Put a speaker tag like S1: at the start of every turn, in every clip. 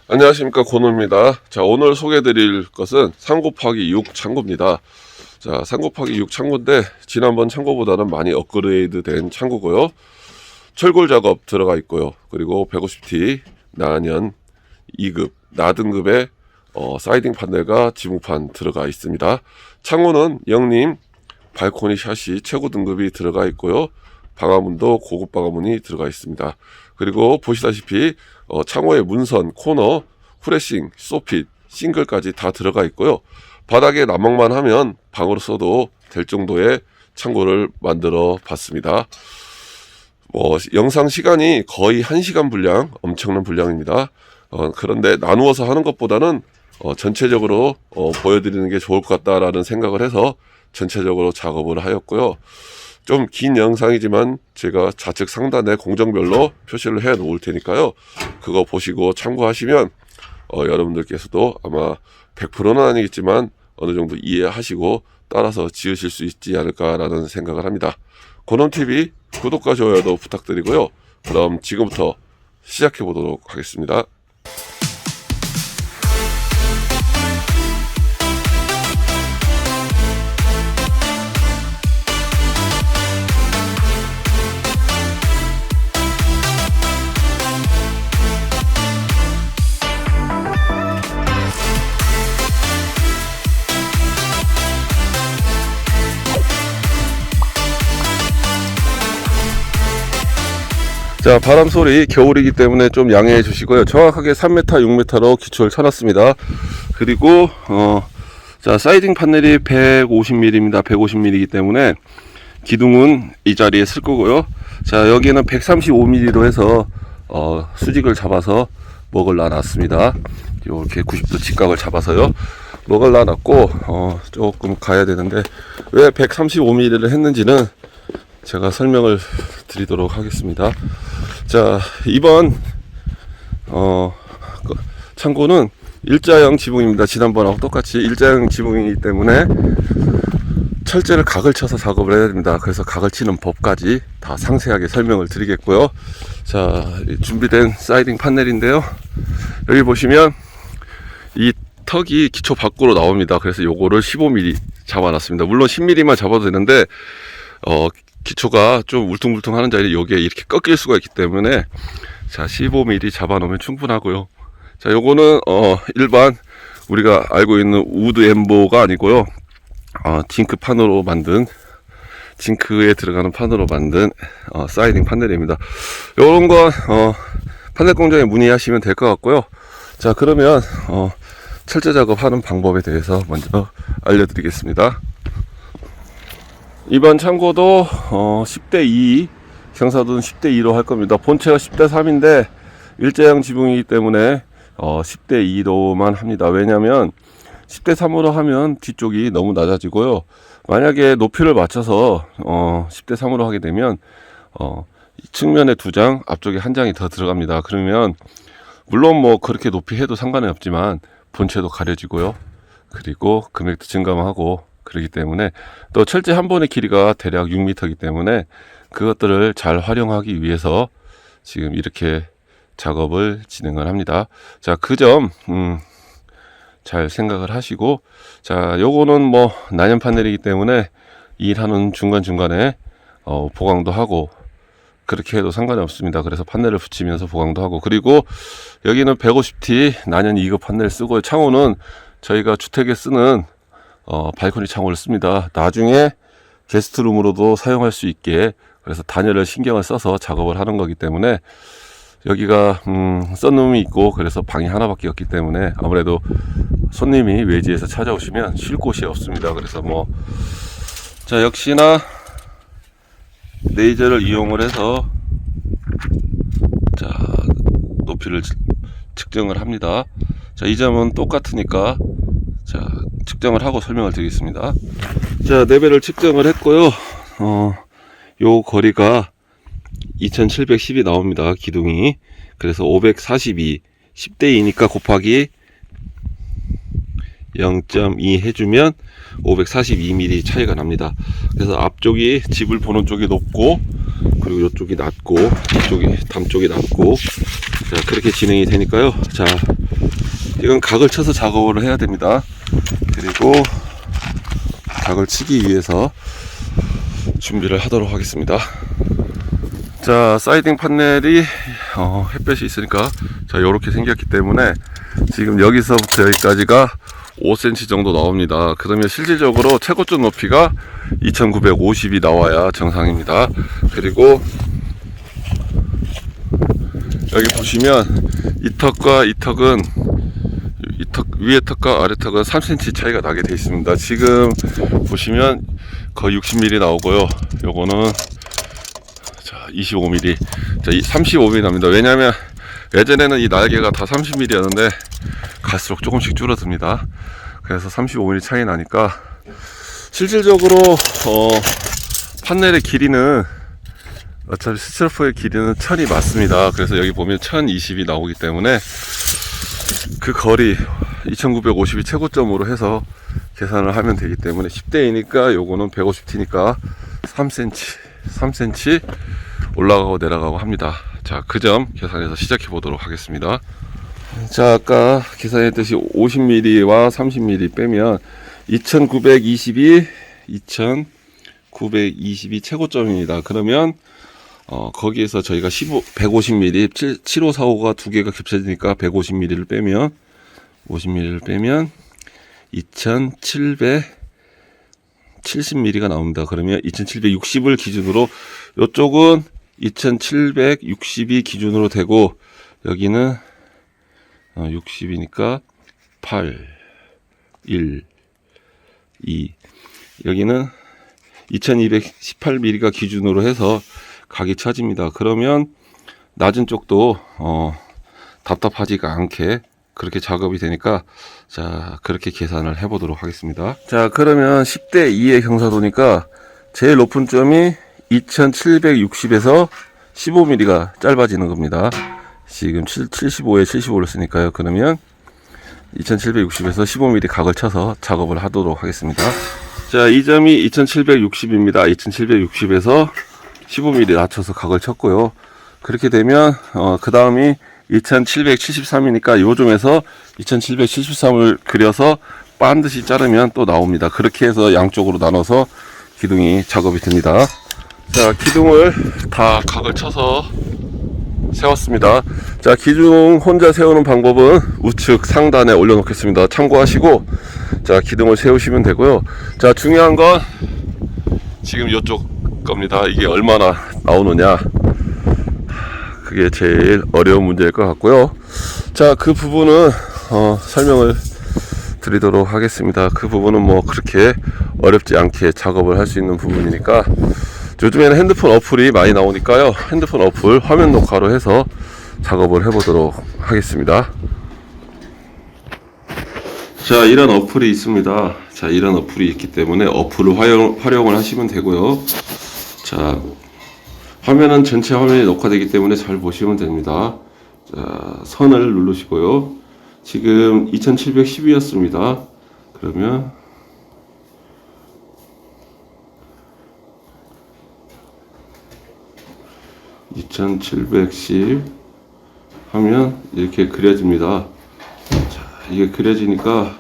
S1: 안녕하십니까, 고노입니다. 자, 오늘 소개해드릴 것은 3곱하기6 창고입니다. 자, 3곱하기6 창고인데 지난번 창고보다는 많이 업그레이드 된 창고고요. 철골 작업 들어가 있고요. 그리고 150T 나년 2급 나등급의 사이딩 판넬과 지붕판 들어가 있습니다. 창호는 영림 발코니 샷이 최고 등급이 들어가 있고요. 방화문도 고급 방화문이 들어가 있습니다. 그리고 보시다시피 창호의 문선, 코너, 후레싱, 소핏, 싱글까지 다 들어가 있고요. 바닥에 난방만 하면 방으로 써도 될 정도의 창고를 만들어 봤습니다. 영상 시간이 거의 1시간 분량, 엄청난 분량입니다. 그런데 나누어서 하는 것보다는 전체적으로 보여드리는 게 좋을 것 같다라는 생각을 해서 전체적으로 작업을 하였고요. 좀 긴 영상이지만 제가 좌측 상단에 공정별로 표시를 해 놓을 테니까요. 그거 보시고 참고하시면 여러분들께서도 아마 100%는 아니겠지만 어느 정도 이해하시고 따라서 지으실 수 있지 않을까라는 생각을 합니다. 고놈TV 구독과 좋아요도 부탁드리고요. 그럼 지금부터 시작해 보도록 하겠습니다. 자, 바람 소리 겨울이기 때문에 좀 양해해 주시고요. 정확하게 3m, 6m로 기초를 쳐놨습니다. 그리고 자, 사이딩 판넬이 150mm입니다. 150mm이기 때문에 기둥은 이 자리에 쓸 거고요. 자, 여기는 135mm로 해서 수직을 잡아서 먹을 놔놨습니다. 이렇게 90도 직각을 잡아서요. 먹을 놔놨고 조금 가야 되는데 왜 135mm를 했는지는 제가 설명을 드리도록 하겠습니다. 자, 이번 창고는 일자형 지붕입니다. 지난번하고 똑같이 일자형 지붕이기 때문에 철제를 각을 쳐서 작업을 해야 됩니다. 그래서 각을 치는 법까지 다 상세하게 설명을 드리겠고요. 자, 준비된 사이딩 판넬인데요. 여기 보시면 이 턱이 기초 밖으로 나옵니다. 그래서 요거를 15mm 잡아놨습니다. 물론 10mm만 잡아도 되는데 기초가 좀 울퉁불퉁 하는 자리에 여기에 이렇게 꺾일 수가 있기 때문에 자, 15mm 잡아 놓으면 충분하고요. 자, 요거는 일반 우리가 알고 있는 우드 엠보가 아니고요. 징크 판으로 만든, 징크에 들어가는 판으로 만든 사이딩 판넬입니다. 요런 건 판넬 공장에 문의하시면 될 것 같고요. 자, 그러면 철제 작업하는 방법에 대해서 먼저 알려드리겠습니다. 이번 창고도 10대2 경사도는 10대2로 할 겁니다. 본체가 10대3인데 일자형 지붕이기 때문에 10대2로만 합니다. 왜냐하면 10대3으로 하면 뒤쪽이 너무 낮아지고요. 만약에 높이를 맞춰서 10대3으로 하게 되면 측면에 2장, 앞쪽에 1장이 더 들어갑니다. 그러면 물론 뭐 그렇게 높이 해도 상관은 없지만 본체도 가려지고요. 그리고 금액도 증감하고 그렇기 때문에 또 철제 한 번의 길이가 대략 6m이기 때문에 그것들을 잘 활용하기 위해서 지금 이렇게 작업을 진행을 합니다. 자, 그 점 잘 생각을 하시고, 자, 요거는 뭐 난연 판넬이기 때문에 일하는 중간중간에 보강도 하고 그렇게 해도 상관이 없습니다. 그래서 판넬을 붙이면서 보강도 하고, 그리고 여기는 150T 난연 2급 판넬 쓰고, 창호는 저희가 주택에 쓰는 발코니 창호를 씁니다. 나중에 게스트룸으로도 사용할 수 있게, 그래서 단열을 신경을 써서 작업을 하는 거기 때문에 여기가 썬룸이 있고 그래서 방이 하나밖에 없기 때문에 아무래도 손님이 외지에서 찾아오시면 쉴 곳이 없습니다. 그래서 자, 역시나 레이저를 이용을 해서 자, 높이를 측정을 합니다. 자, 이 점은 똑같으니까 자, 측정을 하고 설명을 드리겠습니다. 자, 레벨을 측정을 했고요. 요 거리가 2710이 나옵니다. 기둥이. 그래서 542, 10대2니까 곱하기 0.2 해주면 542mm 차이가 납니다. 그래서 앞쪽이 집을 보는 쪽이 높고, 그리고 이쪽이 낮고, 이쪽이 담 쪽이 낮고, 자, 그렇게 진행이 되니까요. 자, 이건 각을 쳐서 작업을 해야 됩니다. 그리고 각을 치기 위해서 준비를 하도록 하겠습니다. 자, 사이딩 판넬이 햇볕이 있으니까 자 이렇게 생겼기 때문에 지금 여기서부터 여기까지가 5cm 정도 나옵니다. 그러면 실질적으로 최고점 높이가 2950이 나와야 정상입니다. 그리고 여기 보시면 이 턱과 이 턱은 위에 턱과 아래 턱은 3cm 차이가 나게 되어 있습니다. 지금 보시면 거의 60mm 나오고요. 요거는 자 25mm, 자 35mm 납니다. 왜냐하면 예전에는 이 날개가 다 30mm였는데 갈수록 조금씩 줄어듭니다. 그래서 35mm 차이 나니까 실질적으로 판넬의 길이는 어차피 스티로폼의 길이는 1000이 맞습니다. 그래서 여기 보면 1020이 나오기 때문에 그 거리 2950이 최고점으로 해서 계산을 하면 되기 때문에 10대2니까 요거는 150T니까 3cm 올라가고 내려가고 합니다. 자, 그 점 계산해서 시작해 보도록 하겠습니다. 자, 아까 계산했듯이 50mm와 30mm 빼면 2920이 최고점입니다. 그러면 거기에서 저희가 150mm 7545가 두 개가 겹쳐지니까 150mm를 빼면 2770mm가 나옵니다. 그러면 2760을 기준으로 이쪽은 2760이 기준으로 되고 여기는 60이니까 8 1 2 여기는 2218mm가 기준으로 해서 각이 쳐집니다. 그러면 낮은 쪽도 답답하지가 않게 그렇게 작업이 되니까 자 그렇게 계산을 해 보도록 하겠습니다. 자, 그러면 10대2의 경사도니까 제일 높은 점이 2760에서 15mm가 짧아지는 겁니다. 지금 75에 75를 쓰니까요. 그러면 2760에서 15mm 각을 쳐서 작업을 하도록 하겠습니다. 자, 이 점이 2760입니다. 2760에서 15mm 낮춰서 각을 쳤고요. 그렇게 되면 그 다음이 2773이니까 요 점에서 2773을 그려서 반드시 자르면 또 나옵니다. 그렇게 해서 양쪽으로 나눠서 기둥이 작업이 됩니다. 자, 기둥을 다 각을 쳐서 세웠습니다. 자, 기둥 혼자 세우는 방법은 우측 상단에 올려 놓겠습니다. 참고하시고 자, 기둥을 세우시면 되고요. 자, 중요한 건 지금 이쪽 겁니다. 이게 얼마나 나오느냐, 그게 제일 어려운 문제일 것 같고요. 자, 그 부분은 설명을 드리도록 하겠습니다. 그 부분은 뭐 그렇게 어렵지 않게 작업을 할 수 있는 부분이니까 요즘에는 핸드폰 어플이 많이 나오니까요. 핸드폰 어플 화면 녹화로 해서 작업을 해보도록 하겠습니다. 자, 이런 어플이 있습니다. 자, 이런 어플이 있기 때문에 어플을 활용을 하시면 되고요. 자, 화면은 전체 화면이 녹화되기 때문에 잘 보시면 됩니다. 자, 선을 누르시고요. 지금 2710이었습니다. 그러면 2710 하면 이렇게 그려집니다. 자, 이게 그려지니까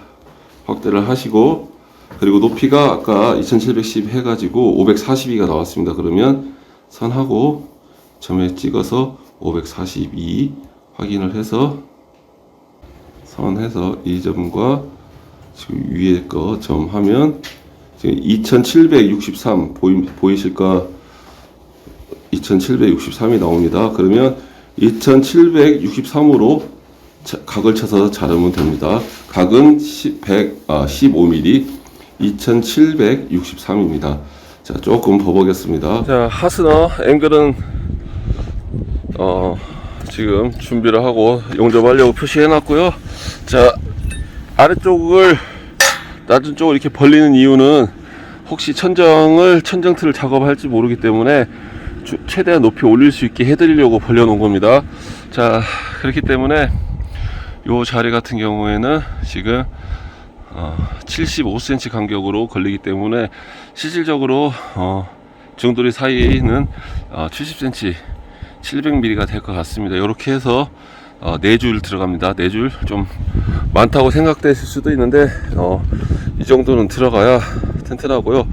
S1: 확대를 하시고, 그리고 높이가 아까 2710 해가지고 542가 나왔습니다. 그러면 선하고 점에 찍어서 542 확인을 해서 선해서 이 점과 지금 위에 거 점하면 지금 2763 보이실까? 2763이 나옵니다. 그러면 2763으로 각을 쳐서 자르면 됩니다. 각은 15mm 2763입니다. 자, 조금 버벅였습니다. 자, 하스너 앵글은 지금 준비를 하고 용접하려고 표시해 놨고요. 자, 아래쪽을 낮은 쪽을 이렇게 벌리는 이유는 혹시 천정틀을 작업할지 모르기 때문에 최대한 높이 올릴 수 있게 해드리려고 벌려 놓은 겁니다. 자, 그렇기 때문에 요 자리 같은 경우에는 지금 75cm 간격으로 걸리기 때문에 실질적으로 중돌이 사이는 70cm 700mm가 될 것 같습니다. 이렇게 해서 4줄 들어갑니다. 4줄 좀 많다고 생각되실 수도 있는데 이 정도는 들어가야 튼튼하고요.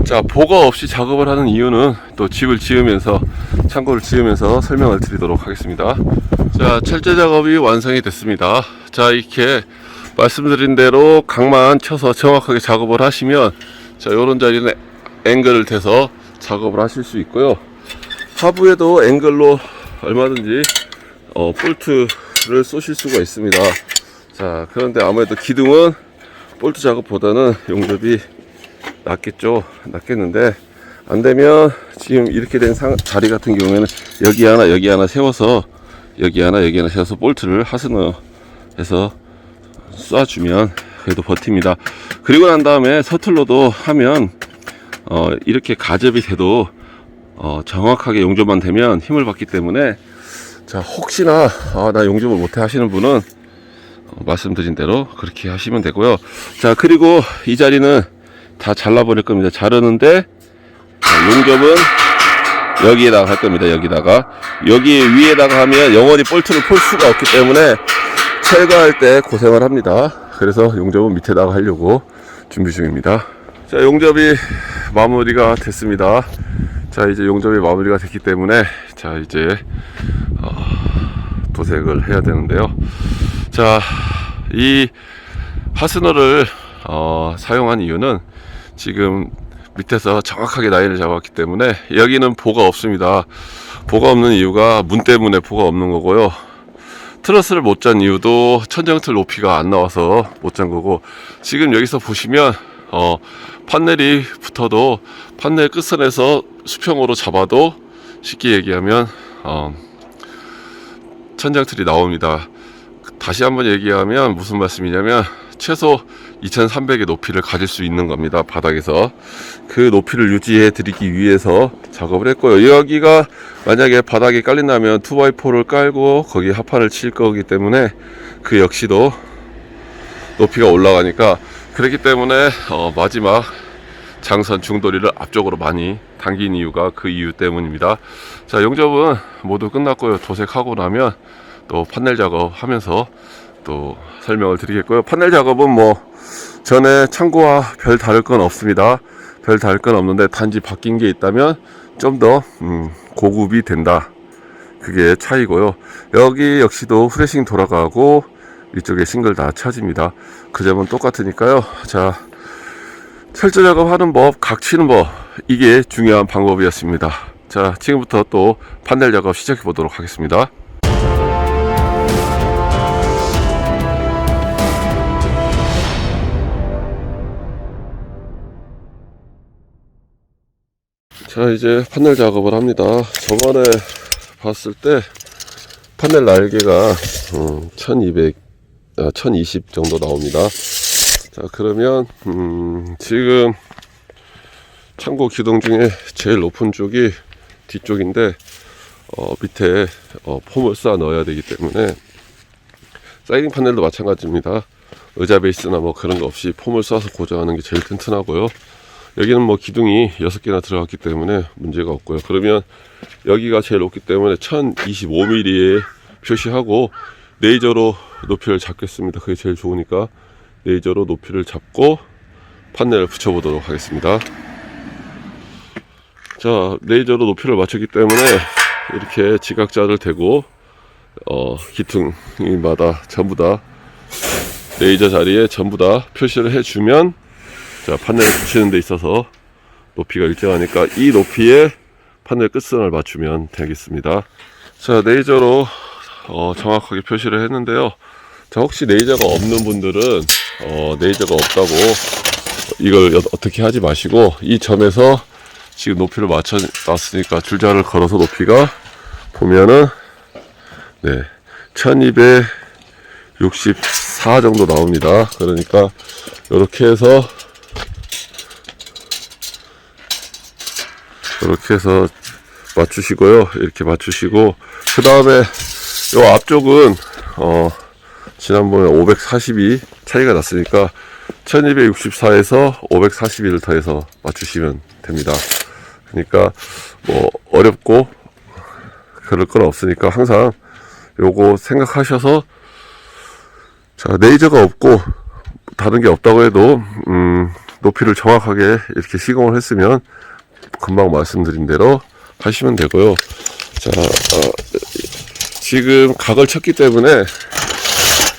S1: 자, 보가 없이 작업을 하는 이유는 또 집을 지으면서, 창고를 지으면서 설명을 드리도록 하겠습니다. 자, 철제 작업이 완성이 됐습니다. 자, 이렇게 말씀드린 대로 각만 쳐서 정확하게 작업을 하시면, 자, 요런 자리는 앵글을 대서 작업을 하실 수 있고요. 하부에도 앵글로 얼마든지 볼트를 쏘실 수가 있습니다. 자, 그런데 아무래도 기둥은 볼트 작업보다는 용접이 낫겠는데, 안 되면 지금 이렇게 된 자리 같은 경우에는 여기 하나 세워서 볼트를 하스너해서 쏴주면 그래도 버팁니다. 그리고 난 다음에 서툴러도 하면 이렇게 가접이 돼도 정확하게 용접만 되면 힘을 받기 때문에, 자, 혹시나 나 용접을 못해 하시는 분은 말씀드린 대로 그렇게 하시면 되고요. 자, 그리고 이 자리는 다 잘라버릴 겁니다. 자르는데 용접은 여기에다가 할 겁니다. 여기 위에다가 하면 영원히 볼트를 풀 수가 없기 때문에 철거할 때 고생을 합니다. 그래서 용접은 밑에다가 하려고 준비 중입니다. 자, 용접이 마무리가 됐습니다. 자, 이제 용접이 마무리가 됐기 때문에, 자, 이제 도색을 해야 되는데요. 자, 이 하스너를 사용한 이유는 지금 밑에서 정확하게 라인을 잡았기 때문에, 여기는 보가 없습니다. 보가 없는 이유가 문 때문에 보가 없는 거고요. 트러스를 못 잔 이유도 천정틀 높이가 안 나와서 못 잔 거고, 지금 여기서 보시면 판넬이 붙어도 판넬 끝선에서 수평으로 잡아도 쉽게 얘기하면 천장틀이 나옵니다. 다시 한번 얘기하면 무슨 말씀이냐면, 최소 2300의 높이를 가질 수 있는 겁니다. 바닥에서 그 높이를 유지해 드리기 위해서 작업을 했고요. 여기가 만약에 바닥에 깔린다면 2x4를 깔고 거기에 합판을 칠 거기 때문에 그 역시도 높이가 올라가니까, 그렇기 때문에 마지막 장선 중도리를 앞쪽으로 많이 당긴 이유가 그 이유 때문입니다. 자, 용접은 모두 끝났고요. 도색하고 나면 또 판넬 작업하면서 또 설명을 드리겠고요. 판넬 작업은 뭐 전에 창고와 별 다를 건 없습니다. 별 다를 건 없는데, 단지 바뀐 게 있다면 좀 더 고급이 된다, 그게 차이고요. 여기 역시도 후레싱 돌아가고 이쪽에 싱글 다 쳐집니다. 그 점은 똑같으니까요. 자, 철제 작업하는 법, 각 치는 법, 이게 중요한 방법이었습니다. 자, 지금부터 또 판넬 작업 시작해 보도록 하겠습니다. 자, 이제 판넬 작업을 합니다. 저번에 봤을 때 판넬 날개가 1020 정도 나옵니다. 자, 그러면 지금 창고 기둥 중에 제일 높은 쪽이 뒤쪽인데, 밑에 폼을 쌓아 넣어야 되기 때문에, 사이딩 판넬도 마찬가지입니다. 의자 베이스나 뭐 그런 거 없이 폼을 쏴서 고정하는 게 제일 튼튼하고요. 여기는 뭐 기둥이 6개나 들어갔기 때문에 문제가 없고요. 그러면 여기가 제일 높기 때문에 1025mm에 표시하고 레이저로 높이를 잡겠습니다. 그게 제일 좋으니까 레이저로 높이를 잡고 판넬을 붙여보도록 하겠습니다. 자, 레이저로 높이를 맞췄기 때문에 이렇게 지각자를 대고 기둥마다 전부 다 레이저 자리에 전부 다 표시를 해주면, 자, 판넬을 붙이는 데 있어서 높이가 일정하니까 이 높이에 판넬 끝선을 맞추면 되겠습니다. 자, 레이저로 정확하게 표시를 했는데요. 자, 혹시 레이저가 없는 분들은 레이저가 없다고 이걸 어떻게 하지 마시고, 이 점에서 지금 높이를 맞춰 놨으니까 줄자를 걸어서 높이가 보면은 1264 정도 나옵니다. 그러니까 이렇게 해서 맞추시고요. 이렇게 맞추시고, 그 다음에 요 앞쪽은 지난번에 542 차이가 났으니까 1264에서 542를 더해서 맞추시면 됩니다. 그러니까 뭐 어렵고 그럴 건 없으니까 항상 요거 생각하셔서, 자, 레이저가 없고 다른 게 없다고 해도 높이를 정확하게 이렇게 시공을 했으면 금방 말씀드린 대로 하시면 되고요. 자, 지금 각을 쳤기 때문에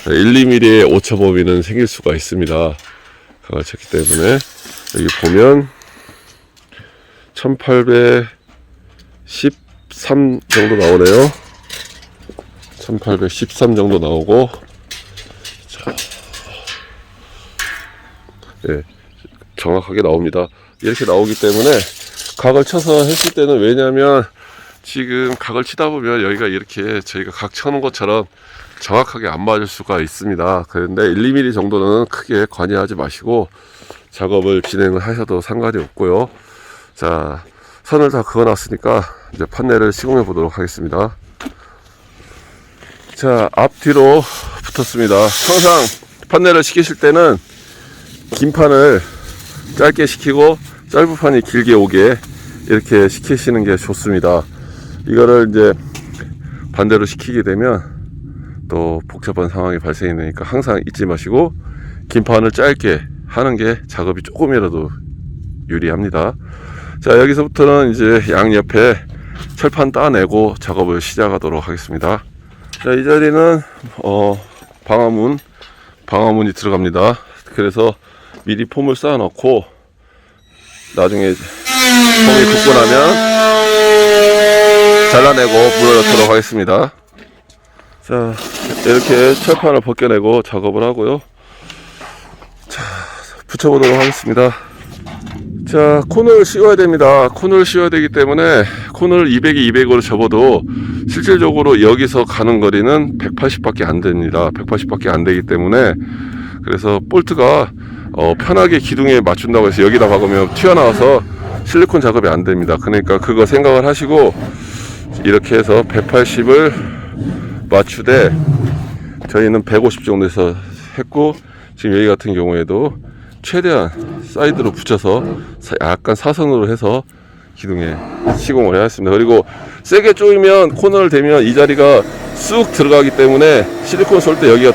S1: 1~2mm의 오차 범위는 생길 수가 있습니다. 각을 쳤기 때문에 여기 보면 1813 정도 나오네요. 1813 정도 나오고, 자, 예, 정확하게 나옵니다. 이렇게 나오기 때문에 각을 쳐서 했을 때는, 왜냐면 지금 각을 치다 보면 여기가 이렇게 저희가 각 쳐놓은 것처럼 정확하게 안 맞을 수가 있습니다. 그런데 1~2mm 정도는 크게 관여하지 마시고 작업을 진행을 하셔도 상관이 없고요. 자, 선을 다 그어놨으니까 이제 판넬을 시공해 보도록 하겠습니다. 자, 앞뒤로 붙었습니다. 항상 판넬을 시키실 때는 긴 판을 짧게 시키고 짧은 판이 길게 오게 이렇게 시키시는 게 좋습니다. 이거를 이제 반대로 시키게 되면 또 복잡한 상황이 발생이 되니까 항상 잊지 마시고 긴 판을 짧게 하는 게 작업이 조금이라도 유리합니다. 자, 여기서부터는 이제 양옆에 철판 따내고 작업을 시작하도록 하겠습니다. 자, 이 자리는 방화문이 들어갑니다. 그래서 미리 폼을 쌓아 놓고 나중에 폼이 굳고 나면 잘라내고 물어넣도록 하겠습니다. 자, 이렇게 철판을 벗겨내고 작업을 하고요. 자, 붙여보도록 하겠습니다. 자, 코너를 씌워야 됩니다. 코너를 씌워야 되기 때문에 코너를 200에 200으로 접어도 실질적으로 여기서 가는 거리는 180밖에 안 됩니다. 180밖에 안 되기 때문에, 그래서 볼트가 편하게 기둥에 맞춘다고 해서 여기다 박으면 튀어나와서 실리콘 작업이 안 됩니다. 그러니까 그거 생각을 하시고 이렇게 해서 180을 맞추되, 저희는 150 정도에서 했고, 지금 여기 같은 경우에도 최대한 사이드로 붙여서 약간 사선으로 해서 기둥에 시공을 해왔습니다. 그리고 세게 조이면 코너를 대면 이 자리가 쑥 들어가기 때문에 실리콘 쏠 때 여기가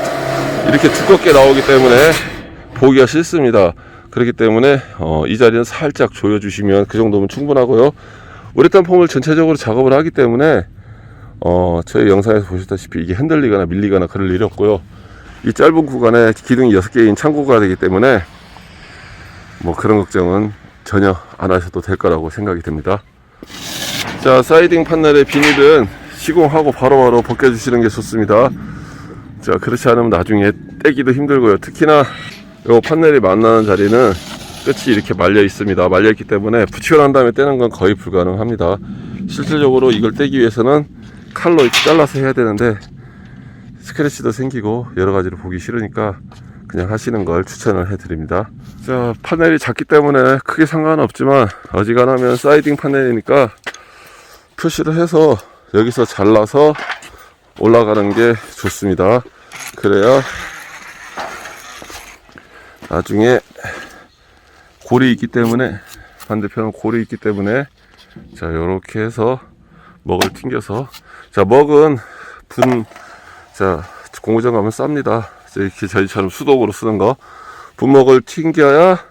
S1: 이렇게 두껍게 나오기 때문에 보기가 싫습니다. 그렇기 때문에 이 자리는 살짝 조여주시면 그 정도면 충분하고요. 우레탄 폼을 전체적으로 작업을 하기 때문에 저희 영상에서 보셨다시피 이게 흔들리거나 밀리거나 그럴 일이 없고요. 이 짧은 구간에 기둥이 6개인 창고가 되기 때문에 뭐 그런 걱정은 전혀 안 하셔도 될 거라고 생각이 듭니다. 자, 사이딩 판넬의 비닐은 시공하고 바로바로 벗겨주시는 게 좋습니다. 자, 그렇지 않으면 나중에 떼기도 힘들고요. 특히나 이 판넬이 만나는 자리는 끝이 이렇게 말려 있습니다. 말려 있기 때문에 붙이고 난 다음에 떼는 건 거의 불가능합니다. 실질적으로 이걸 떼기 위해서는 칼로 이렇게 잘라서 해야 되는데 스크래치도 생기고 여러 가지로 보기 싫으니까 그냥 하시는 걸 추천을 해드립니다. 자, 판넬이 작기 때문에 크게 상관은 없지만 어지간하면 사이딩 판넬이니까 표시를 해서 여기서 잘라서 올라가는 게 좋습니다. 그래야 나중에 골이 있기 때문에, 반대편은 골이 있기 때문에, 자, 요렇게 해서 먹을 튕겨서, 자, 먹은 자, 공구장 가면 쌉니다. 이렇게 저희처럼 수동으로 쓰는 거, 분먹을 튕겨야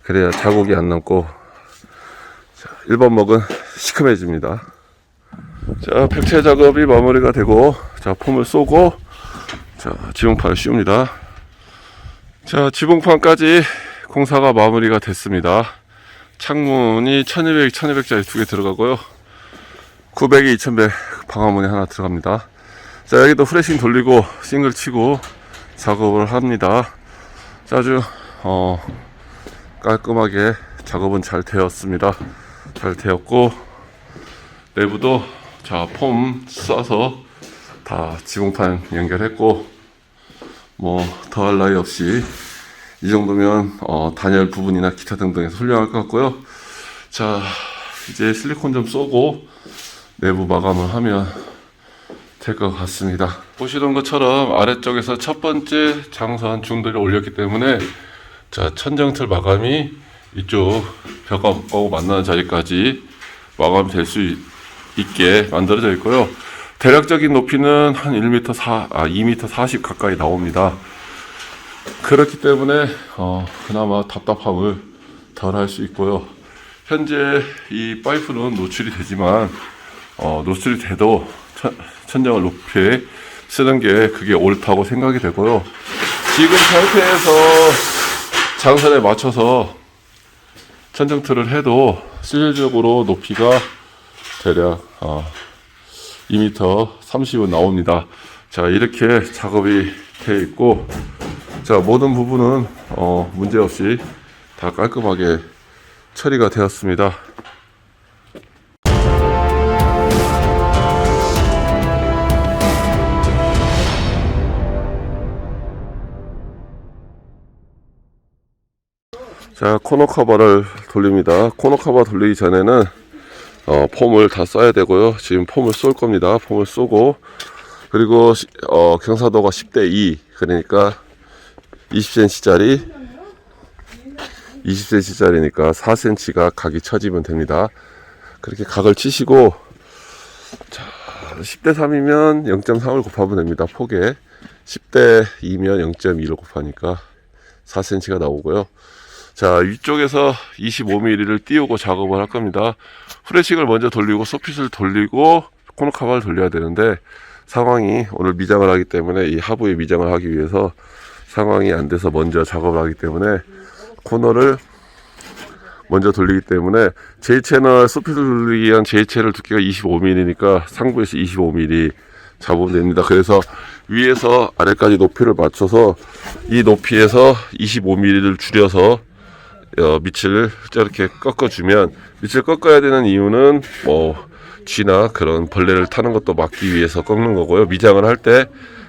S1: 그래야 자국이 안 남고, 자, 1번 먹은 시큼해집니다. 자, 팩체 작업이 마무리가 되고, 자, 폼을 쏘고, 자, 지붕판을 씌웁니다. 자, 지붕판까지 공사가 마무리가 됐습니다. 창문이 1200, 1200짜리 2개 들어가고요. 900에 2100 방화문이 하나 들어갑니다. 자, 여기도 프레싱 돌리고 싱글 치고 작업을 합니다. 자, 아주 깔끔하게 작업은 잘 되었습니다. 잘 되었고, 내부도 자, 폼 쏴서 다 지붕판 연결했고, 뭐 더할 나위 없이 이 정도면 단열 부분이나 기타 등등에서 훌륭할 것 같고요. 자, 이제 실리콘 좀 쏘고 내부 마감을 하면 될 것 같습니다. 보시던 것처럼 아래쪽에서 첫 번째 장선 중들을 올렸기 때문에, 자, 천정틀 마감이 이쪽 벽하고 만나는 자리까지 마감될 수 있게 만들어져 있고요. 대략적인 높이는 한 2m 40 가까이 나옵니다. 그렇기 때문에 그나마 답답함을 덜 할 수 있고요. 현재 이 파이프는 노출이 되지만 노출이 돼도 천장을 높이 쓰는 게 그게 옳다고 생각이 되고요. 지금 상태에서 장선에 맞춰서 천정틀을 해도 실질적으로 높이가 대략 2m 30은 나옵니다. 자, 이렇게 작업이 되어 있고, 자, 모든 부분은 문제없이 다 깔끔하게 처리가 되었습니다. 자, 코너 커버를 돌립니다. 코너 커버 돌리기 전에는 폼을 다 써야 되고요. 지금 폼을 쏠 겁니다. 폼을 쏘고, 그리고 경사도가 10대 2, 그러니까 20cm짜리니까 4cm가 각이 쳐지면 됩니다. 그렇게 각을 치시고, 자, 10대 3이면 0.3을 곱하면 됩니다. 폭에 10대 2면 0.2를 곱하니까 4cm가 나오고요. 자, 위쪽에서 25mm를 띄우고 작업을 할 겁니다. 후레식을 먼저 돌리고 소핏을 돌리고 코너 커버를 돌려야 되는데, 상황이 오늘 미장을 하기 때문에 이 하부에 미장을 하기 위해서 상황이 안 돼서 먼저 작업을 하기 때문에 코너를 먼저 돌리기 때문에 J채널 소핏을 돌리기 위한 J채널 두께가 25mm니까 상부에서 25mm 잡으면 됩니다. 그래서 위에서 아래까지 높이를 맞춰서 이 높이에서 25mm를 줄여서 밑을 저렇게 꺾어주면, 밑을 꺾어야 되는 이유는 쥐나 그런 벌레를 타는 것도 막기 위해서 꺾는 거고요. 미장을 할 때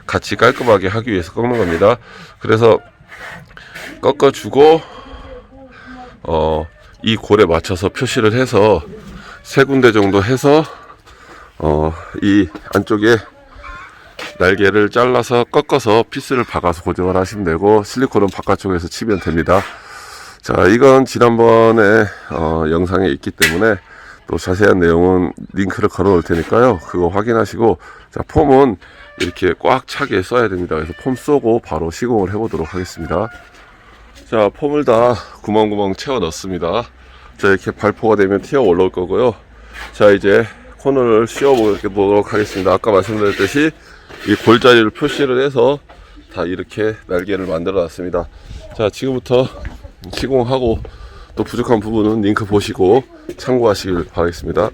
S1: 같이 깔끔하게 하기 위해서 꺾는 겁니다. 그래서 꺾어주고 이 골에 맞춰서 표시를 해서 3군데 정도 해서 이 안쪽에 날개를 잘라서 꺾어서 피스를 박아서 고정을 하시면 되고, 실리콘은 바깥쪽에서 치면 됩니다. 자, 이건 지난번에 영상에 있기 때문에 또 자세한 내용은 링크를 걸어 놓을 테니까요. 그거 확인하시고, 자, 폼은 이렇게 꽉 차게 써야 됩니다. 그래서 폼 쏘고 바로 시공을 해 보도록 하겠습니다. 자, 폼을 다 구멍구멍 채워 넣습니다. 자, 이렇게 발포가 되면 튀어 올라올 거고요. 자, 이제 코너를 씌워 보도록 하겠습니다. 아까 말씀드렸듯이 이 골자리를 표시를 해서 다 이렇게 날개를 만들어 놨습니다. 자, 지금부터 시공하고 또 부족한 부분은 링크 보시고 참고하시길 바라겠습니다.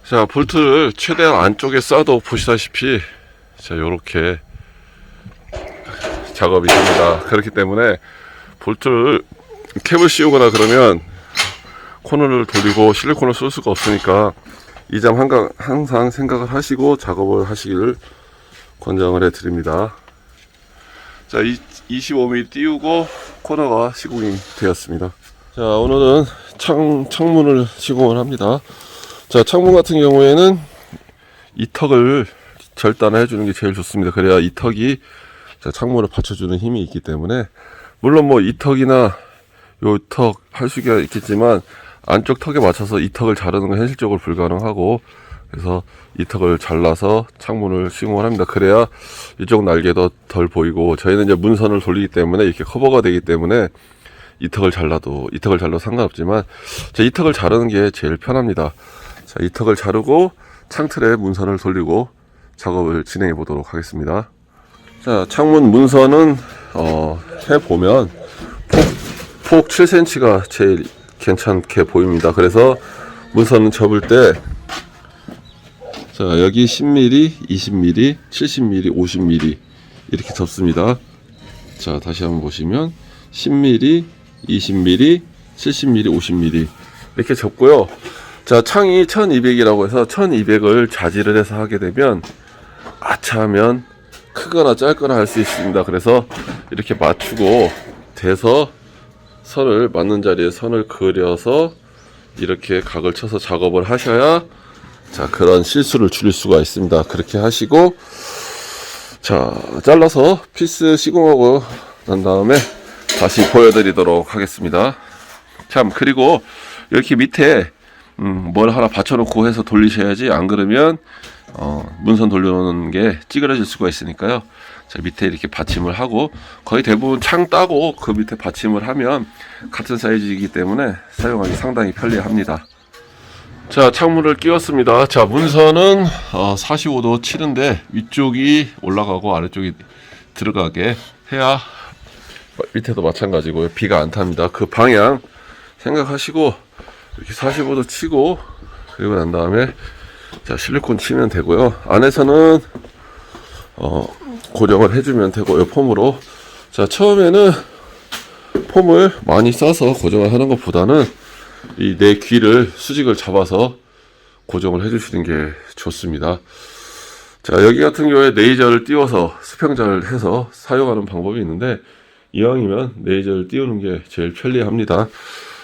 S1: 자, 볼트를 최대한 안쪽에 쏴도 보시다시피 자, 요렇게 작업이 됩니다. 그렇기 때문에 볼트를 캡을 씌우거나 그러면 코너를 돌리고 실리콘을 쏠 수가 없으니까 이 점 항상 생각을 하시고 작업을 하시기를 권장을 해 드립니다. 자, 25mm 띄우고 코너가 시공이 되었습니다. 자, 오늘은 창문을 시공을 합니다. 자, 창문 같은 경우에는 이 턱을 절단해 주는 게 제일 좋습니다. 그래야 이 턱이 창문을 받쳐주는 힘이 있기 때문에, 물론 뭐 이 턱이나 요 턱 할 수가 있겠지만 안쪽 턱에 맞춰서 이 턱을 자르는 건 현실적으로 불가능하고, 그래서 이 턱을 잘라서 창문을 시공을 합니다. 그래야 이쪽 날개도 덜 보이고, 저희는 이제 문선을 돌리기 때문에 이렇게 커버가 되기 때문에 이 턱을 잘라도 상관없지만 이 턱을 자르는 게 제일 편합니다. 자, 이 턱을 자르고 창틀에 문선을 돌리고 작업을 진행해 보도록 하겠습니다. 자, 창문 문선은 해보면 폭 7cm가 제일 괜찮게 보입니다. 그래서 문선은 접을 때, 자, 여기 10mm, 20mm, 70mm, 50mm 이렇게 접습니다. 자, 다시 한번 보시면 10mm, 20mm, 70mm, 50mm 이렇게 접고요. 자, 창이 1200이라고 해서 1200을 자질을 해서 하게 되면 아차하면 크거나 짧거나 할 수 있습니다. 그래서 이렇게 맞추고 대서 선을 맞는 자리에 선을 그려서 이렇게 각을 쳐서 작업을 하셔야 자, 그런 실수를 줄일 수가 있습니다. 그렇게 하시고, 자, 잘라서 피스 시공하고 난 다음에 다시 보여드리도록 하겠습니다. 참, 그리고 이렇게 밑에 뭘 하나 받쳐놓고 해서 돌리셔야지, 안 그러면 문선 돌려놓는 게 찌그러질 수가 있으니까요. 자, 밑에 이렇게 받침을 하고, 거의 대부분 창 따고 그 밑에 받침을 하면 같은 사이즈이기 때문에 사용하기 상당히 편리합니다. 자, 창문을 끼웠습니다. 자, 문선은 45도 치는데 위쪽이 올라가고 아래쪽이 들어가게 해야 밑에도 마찬가지고요. 비가 안 탑니다. 그 방향 생각하시고 이렇게 45도 치고, 그리고 난 다음에 자, 실리콘 치면 되고요. 안에서는 고정을 해주면 되고요, 폼으로. 자, 처음에는 폼을 많이 써서 고정을 하는 것보다는 이 내 귀를 수직을 잡아서 고정을 해주시는 게 좋습니다. 자, 여기 같은 경우에 레이저를 띄워서 수평자를 해서 사용하는 방법이 있는데, 이왕이면 레이저를 띄우는 게 제일 편리합니다.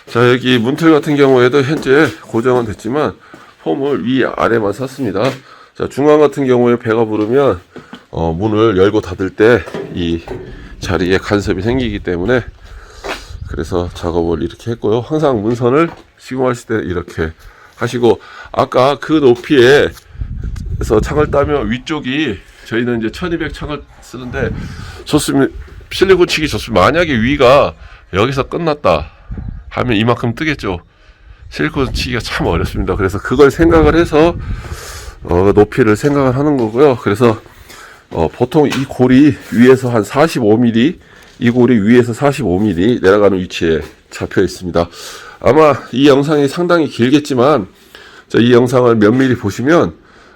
S1: 자, 여기 문틀 같은 경우에도 현재 고정은 됐지만 폼을 위아래만 샀습니다. 자, 중앙 같은 경우에 배가 부르면 문을 열고 닫을 때 이 자리에 간섭이 생기기 때문에, 그래서 작업을 이렇게 했고요. 항상 문선을 시공하실 때 이렇게 하시고, 아까 그 높이에서 창을 따면 위쪽이, 저희는 이제 1200 창을 쓰는데 좋습니다. 실리콘 치기 좋습니다. 만약에 위가 여기서 끝났다 하면 이만큼 뜨겠죠. 실리콘 치기가 참 어렵습니다. 그래서 그걸 생각을 해서 높이를 생각을 하는 거고요. 그래서 보통 이 골이 위에서 한 45mm, 이 골이 위에서 45mm 내려가는 위치에 잡혀 있습니다. 아마 이 영상이 상당히 길겠지만, 이 영상을 몇 미리 보시면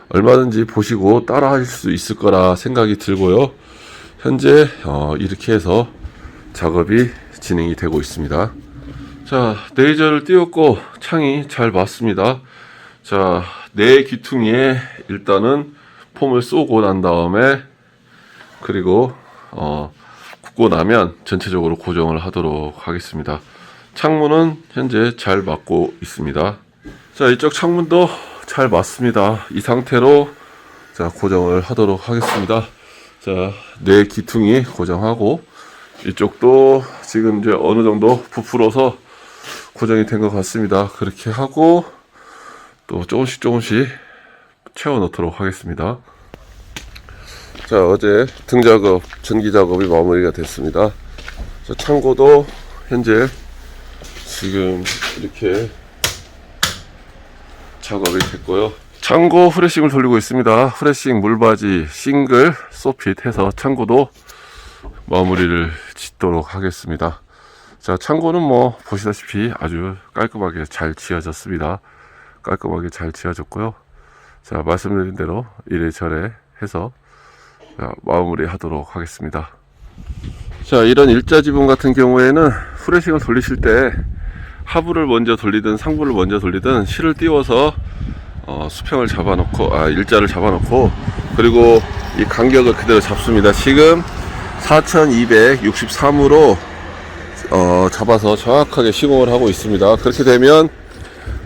S1: 얼마든지 보시고 따라 하실 수 있을 거라 생각이 들고요. 현재 이렇게 해서 작업이 진행이 되고 있습니다. 자, 레이저를 띄웠고 창이 잘 맞습니다. 자, 내 귀퉁이에 일단은 폼을 쏘고 난 다음에, 그리고 굽고 나면 전체적으로 고정을 하도록 하겠습니다. 창문은 현재 잘 맞고 있습니다. 자, 이쪽 창문도 잘 맞습니다. 이 상태로 자, 고정을 하도록 하겠습니다. 자, 내 귀퉁이 고정하고, 이쪽도 지금 이제 어느 정도 부풀어서 고정이 된 것 같습니다. 그렇게 하고 또 조금씩 채워 넣도록 하겠습니다. 자, 어제 등작업, 전기 작업이 마무리가 됐습니다. 자, 창고도 현재 지금 이렇게 작업이 됐고요. 창고 후레싱을 돌리고 있습니다. 후레싱 물바지 싱글 소핏 해서 창고도 마무리를 짓도록 하겠습니다. 자, 창고는 뭐 보시다시피 아주 깔끔하게 잘 지어졌습니다. 깔끔하게 잘 지어졌고요. 자, 말씀드린 대로 이래저래 해서 마무리 하도록 하겠습니다. 자, 이런 일자 지붕 같은 경우에는 후레싱을 돌리실 때 하부를 먼저 돌리든 상부를 먼저 돌리든 실을 띄워서 수평을 잡아놓고, 일자를 잡아놓고, 그리고 이 간격을 그대로 잡습니다. 지금 4263으로 잡아서 정확하게 시공을 하고 있습니다. 그렇게 되면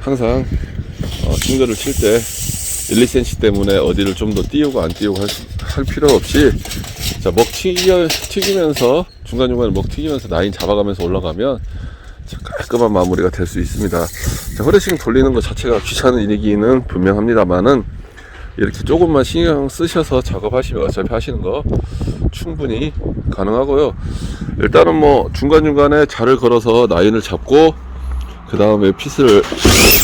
S1: 항상 싱글을 칠 때 1, 2cm 때문에 어디를 좀 더 띄우고 안 띄우고 할 필요 없이, 자, 튀기면서 중간중간에 튀기면서 라인 잡아가면서 올라가면 깔끔한 마무리가 될 수 있습니다. 자, 후레싱 돌리는 것 자체가 귀찮은 일이기는 분명합니다만은, 이렇게 조금만 신경 쓰셔서 작업하시면 어차피 하시는 거 충분히 가능하고요. 일단은 뭐 중간중간에 자를 걸어서 라인을 잡고 그 다음에 핏을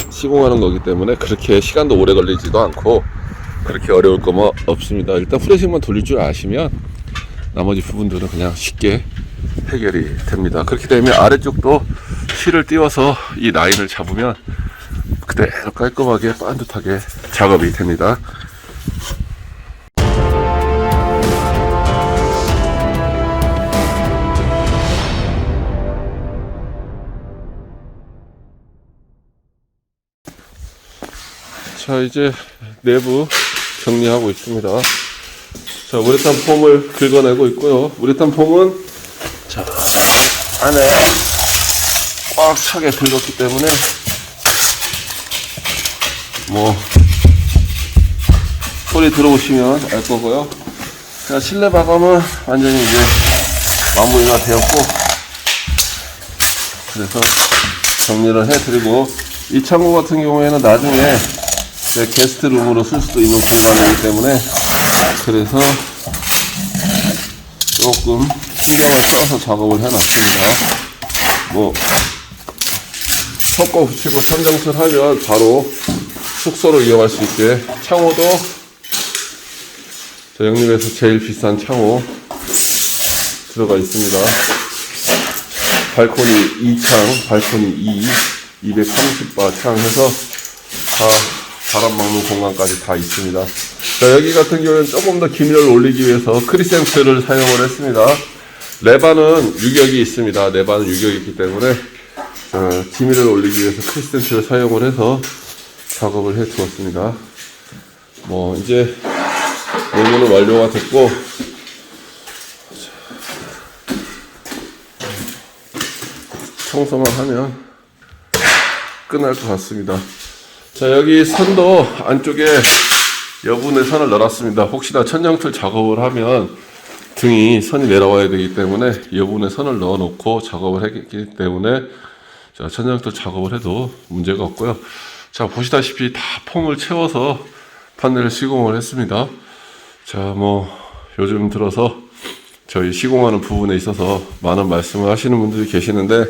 S1: 시공하는 거기 때문에 그렇게 시간도 오래 걸리지도 않고 그렇게 어려울 거 뭐 없습니다. 일단 후레싱만 돌릴 줄 아시면 나머지 부분들은 그냥 쉽게 해결이 됩니다. 그렇게 되면 아래쪽도 실을 띄워서 이 라인을 잡으면 그대로 깔끔하게 반듯하게 작업이 됩니다. 자, 이제 내부 정리하고 있습니다. 자, 우레탄 폼을 긁어내고 있고요. 우레탄 폼은 자, 안에 꽉 차게 긁었기 때문에 뭐 소리 들어오시면 알 거고요. 자, 실내 마감은 완전히 이제 마무리가 되었고, 그래서 정리를 해드리고, 이 창고 같은 경우에는 나중에 제 게스트룸으로 쓸 수도 있는 공간이기 때문에 그래서 조금 신경을 써서 작업을 해놨습니다. 뭐 섞어 붙이고 천정틀 하면 바로 숙소로 이용할 수 있게 창호도 저 영림에서 제일 비싼 창호 들어가 있습니다. 발코니 2창, 발코니 230바 창 해서 다 바람 막는 공간까지 다 있습니다. 자, 여기 같은 경우는 조금 더 기밀을 올리기 위해서 크리센트를 사용을 했습니다. 레바는 유격이 있습니다. 레바는 유격이 있기 때문에 기밀을 올리기 위해서 크리센트를 사용을 해서 작업을 해 두었습니다. 뭐 이제 내부는 완료가 됐고 청소만 하면 끝날 것 같습니다. 자, 여기 선도 안쪽에 여분의 선을 넣어놨습니다. 혹시나 천장틀 작업을 하면 등이 선이 내려와야 되기 때문에 여분의 선을 넣어놓고 작업을 했기 때문에 자, 천장틀 작업을 해도 문제가 없고요. 자, 보시다시피 다 폼을 채워서 판넬을 시공을 했습니다. 자, 뭐 요즘 들어서 저희 시공하는 부분에 있어서 많은 말씀을 하시는 분들이 계시는데,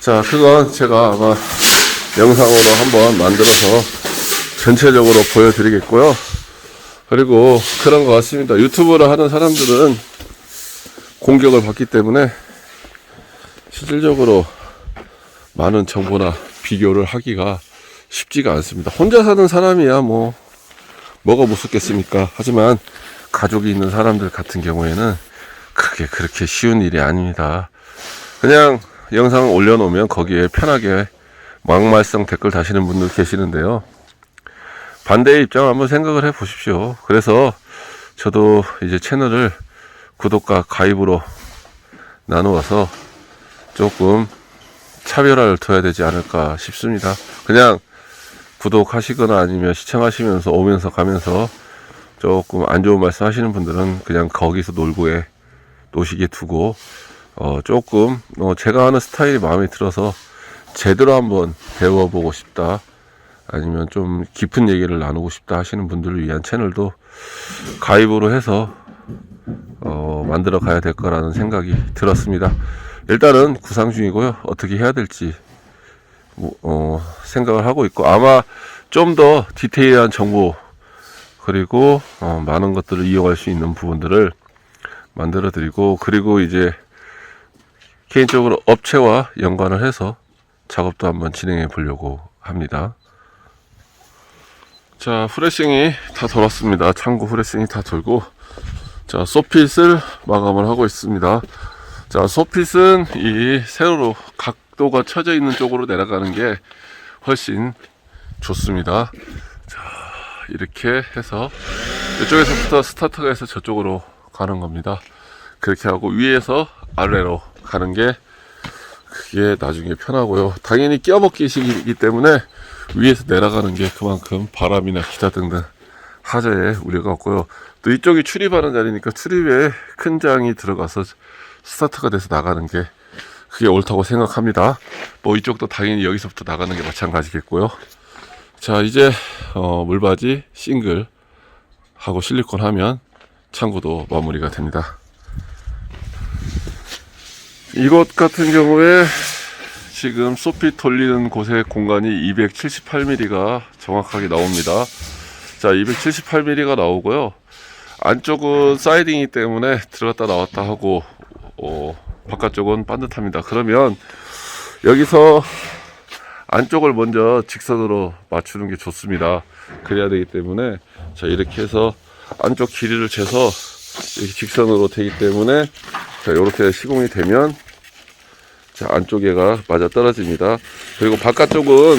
S1: 자, 그건 제가 아마 영상으로 한번 만들어서 전체적으로 보여드리겠고요. 그리고 그런 것 같습니다. 유튜브를 하는 사람들은 공격을 받기 때문에 실질적으로 많은 정보나 비교를 하기가 쉽지가 않습니다. 혼자 사는 사람이야 뭐가 무섭겠습니까? 하지만 가족이 있는 사람들 같은 경우에는 그게 그렇게 쉬운 일이 아닙니다. 그냥 영상을 올려놓으면 거기에 편하게 막말성 댓글 다시는 분들 계시는데요. 반대의 입장을 한번 생각을 해 보십시오. 그래서 저도 이제 채널을 구독과 가입으로 나누어서 조금 차별화를 둬야 되지 않을까 싶습니다. 그냥 구독하시거나 아니면 시청하시면서 오면서 가면서 조금 안 좋은 말씀 하시는 분들은 그냥 거기서 놀고에 노시게 두고 조금 제가 하는 스타일이 마음에 들어서 제대로 한번 배워보고 싶다, 아니면 좀 깊은 얘기를 나누고 싶다 하시는 분들을 위한 채널도 가입으로 해서 만들어 가야 될 거라는 생각이 들었습니다. 일단은 구상 중이고요. 어떻게 해야 될지 생각을 하고 있고, 아마 좀 더 디테일한 정보 그리고 많은 것들을 이용할 수 있는 부분들을 만들어 드리고, 그리고 이제 개인적으로 업체와 연관을 해서 작업도 한번 진행해 보려고 합니다. 자, 후레싱이 다 돌았습니다. 창고 후레싱이 다 돌고, 자, 소핏을 마감을 하고 있습니다. 자, 소핏은 이 세로로 각도가 쳐져 있는 쪽으로 내려가는 게 훨씬 좋습니다. 자, 이렇게 해서 이쪽에서부터 스타트가 해서 저쪽으로 가는 겁니다. 그렇게 하고 위에서 아래로 가는 게 그게 나중에 편하고요. 당연히 끼어먹기식이기 때문에 위에서 내려가는 게 그만큼 바람이나 기타 등등 하자에 우려가 없고요. 또 이쪽이 출입하는 자리니까 출입에 큰 장이 들어가서 스타트가 돼서 나가는 게 그게 옳다고 생각합니다. 뭐 이쪽도 당연히 여기서부터 나가는 게 마찬가지겠고요. 자, 이제 물바지 싱글 하고 실리콘 하면 창고도 마무리가 됩니다. 이곳 같은 경우에 지금 소핏 돌리는 곳의 공간이 278mm가 정확하게 나옵니다. 자, 278mm가 나오고요. 안쪽은 사이딩이기 때문에 들어갔다 나왔다 하고 바깥쪽은 반듯합니다. 그러면 여기서 안쪽을 먼저 직선으로 맞추는 게 좋습니다. 그래야 되기 때문에, 자, 이렇게 해서 안쪽 길이를 재서 이렇게 직선으로 되기 때문에, 자, 이렇게 시공이 되면 자, 안쪽에가 맞아 떨어집니다. 그리고 바깥쪽은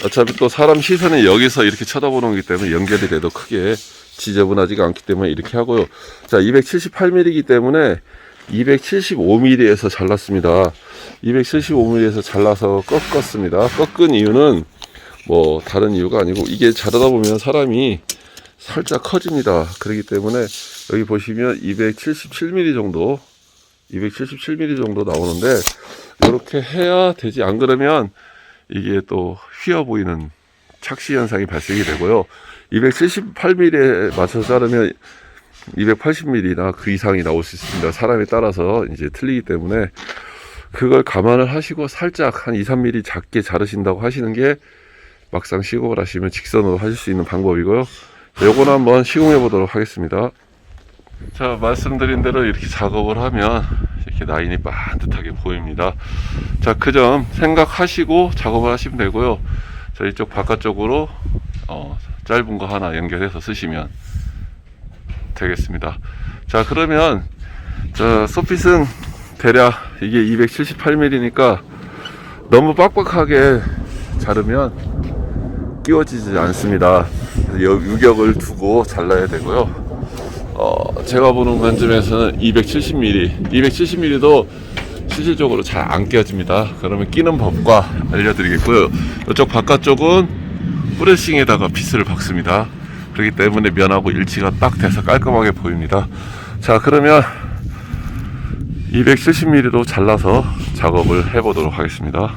S1: 어차피 또 사람 시선이 여기서 이렇게 쳐다보는 거기 때문에 연결이 돼도 크게 지저분하지가 않기 때문에 이렇게 하고요. 자, 278mm이기 때문에 275mm에서 잘랐습니다. 275mm에서 잘라서 꺾었습니다. 꺾은 이유는 뭐 다른 이유가 아니고, 이게 자르다 보면 사람이 살짝 커집니다. 그렇기 때문에 여기 보시면 277mm 정도 277mm 정도 나오는데, 이렇게 해야 되지. 안 그러면 이게 또 휘어 보이는 착시 현상이 발생이 되고요. 278mm에 맞춰서 자르면 280mm나 그 이상이 나올 수 있습니다. 사람에 따라서 이제 틀리기 때문에 그걸 감안을 하시고 살짝 한 2, 3mm 작게 자르신다고 하시는 게 막상 시공을 하시면 직선으로 하실 수 있는 방법이고요. 요거는 한번 시공해 보도록 하겠습니다. 자, 말씀드린 대로 이렇게 작업을 하면 이렇게 라인이 반듯하게 보입니다. 자, 그 점 생각하시고 작업을 하시면 되고요. 자, 이쪽 바깥쪽으로 짧은 거 하나 연결해서 쓰시면 되겠습니다. 자, 그러면 자, 소핏은 대략 이게 278mm니까 너무 빡빡하게 자르면 끼워지지 않습니다. 유격을 두고 잘라야 되고요. 제가 보는 관점에서는 270mm, 270mm도 실질적으로 잘 안 끼워집니다. 그러면 끼는 법과 알려드리겠고요. 이쪽 바깥쪽은 프레싱에다가 빗을 박습니다. 그렇기 때문에 면하고 일치가 딱 돼서 깔끔하게 보입니다. 자, 그러면 270mm로 잘라서 작업을 해보도록 하겠습니다.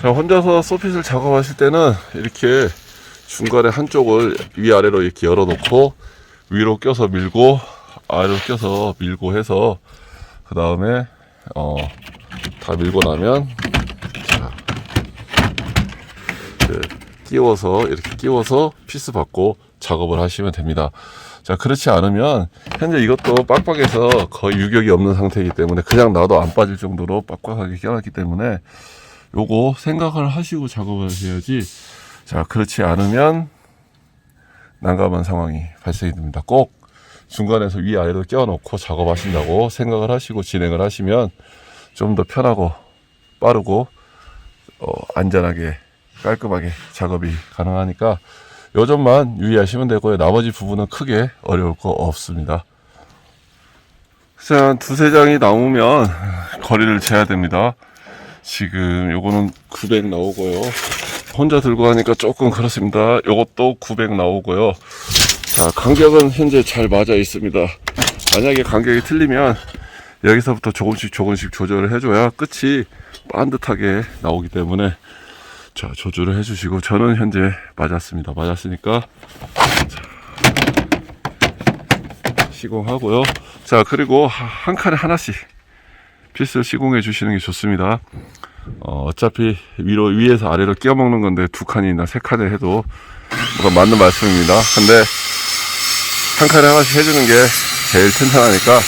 S1: 자, 혼자서 소핏을 작업하실 때는 이렇게 중간에 한쪽을 위아래로 이렇게 열어놓고 위로 껴서 밀고 아래로 껴서 밀고 해서 그 다음에 다 밀고 나면 자, 끼워서 이렇게 끼워서 피스 받고 작업을 하시면 됩니다. 자, 그렇지 않으면 현재 이것도 빡빡해서 거의 유격이 없는 상태이기 때문에 그냥 놔도 안 빠질 정도로 빡빡하게 껴놨기 때문에 요거 생각을 하시고 작업을 하셔야지. 자, 그렇지 않으면 난감한 상황이 발생이 됩니다. 꼭 중간에서 위아래로 껴놓고 작업하신다고 생각을 하시고 진행을 하시면 좀 더 편하고 빠르고 안전하게 깔끔하게 작업이 가능하니까 요 점만 유의하시면 되고요. 나머지 부분은 크게 어려울 거 없습니다. 한 두세 장이 나오면 거리를 재야 됩니다. 지금 요거는 900 나오고요. 혼자 들고 가니까 조금 그렇습니다. 요것도 900 나오고요. 자, 간격은 현재 잘 맞아 있습니다. 만약에 간격이 틀리면 여기서부터 조금씩 조절을 해줘야 끝이 반듯하게 나오기 때문에 자, 조절을 해주시고 저는 현재 맞았습니다. 맞았으니까 자, 시공하고요. 자, 그리고 한 칸에 하나씩 피스를 시공해 주시는 게 좋습니다. 어차피 위에서 아래로 끼워 먹는 건데 두 칸이나 세 칸에 해도 뭐가 맞는 말씀입니다. 근데 한 칸에 하나씩 해주는 게 제일 튼튼하니까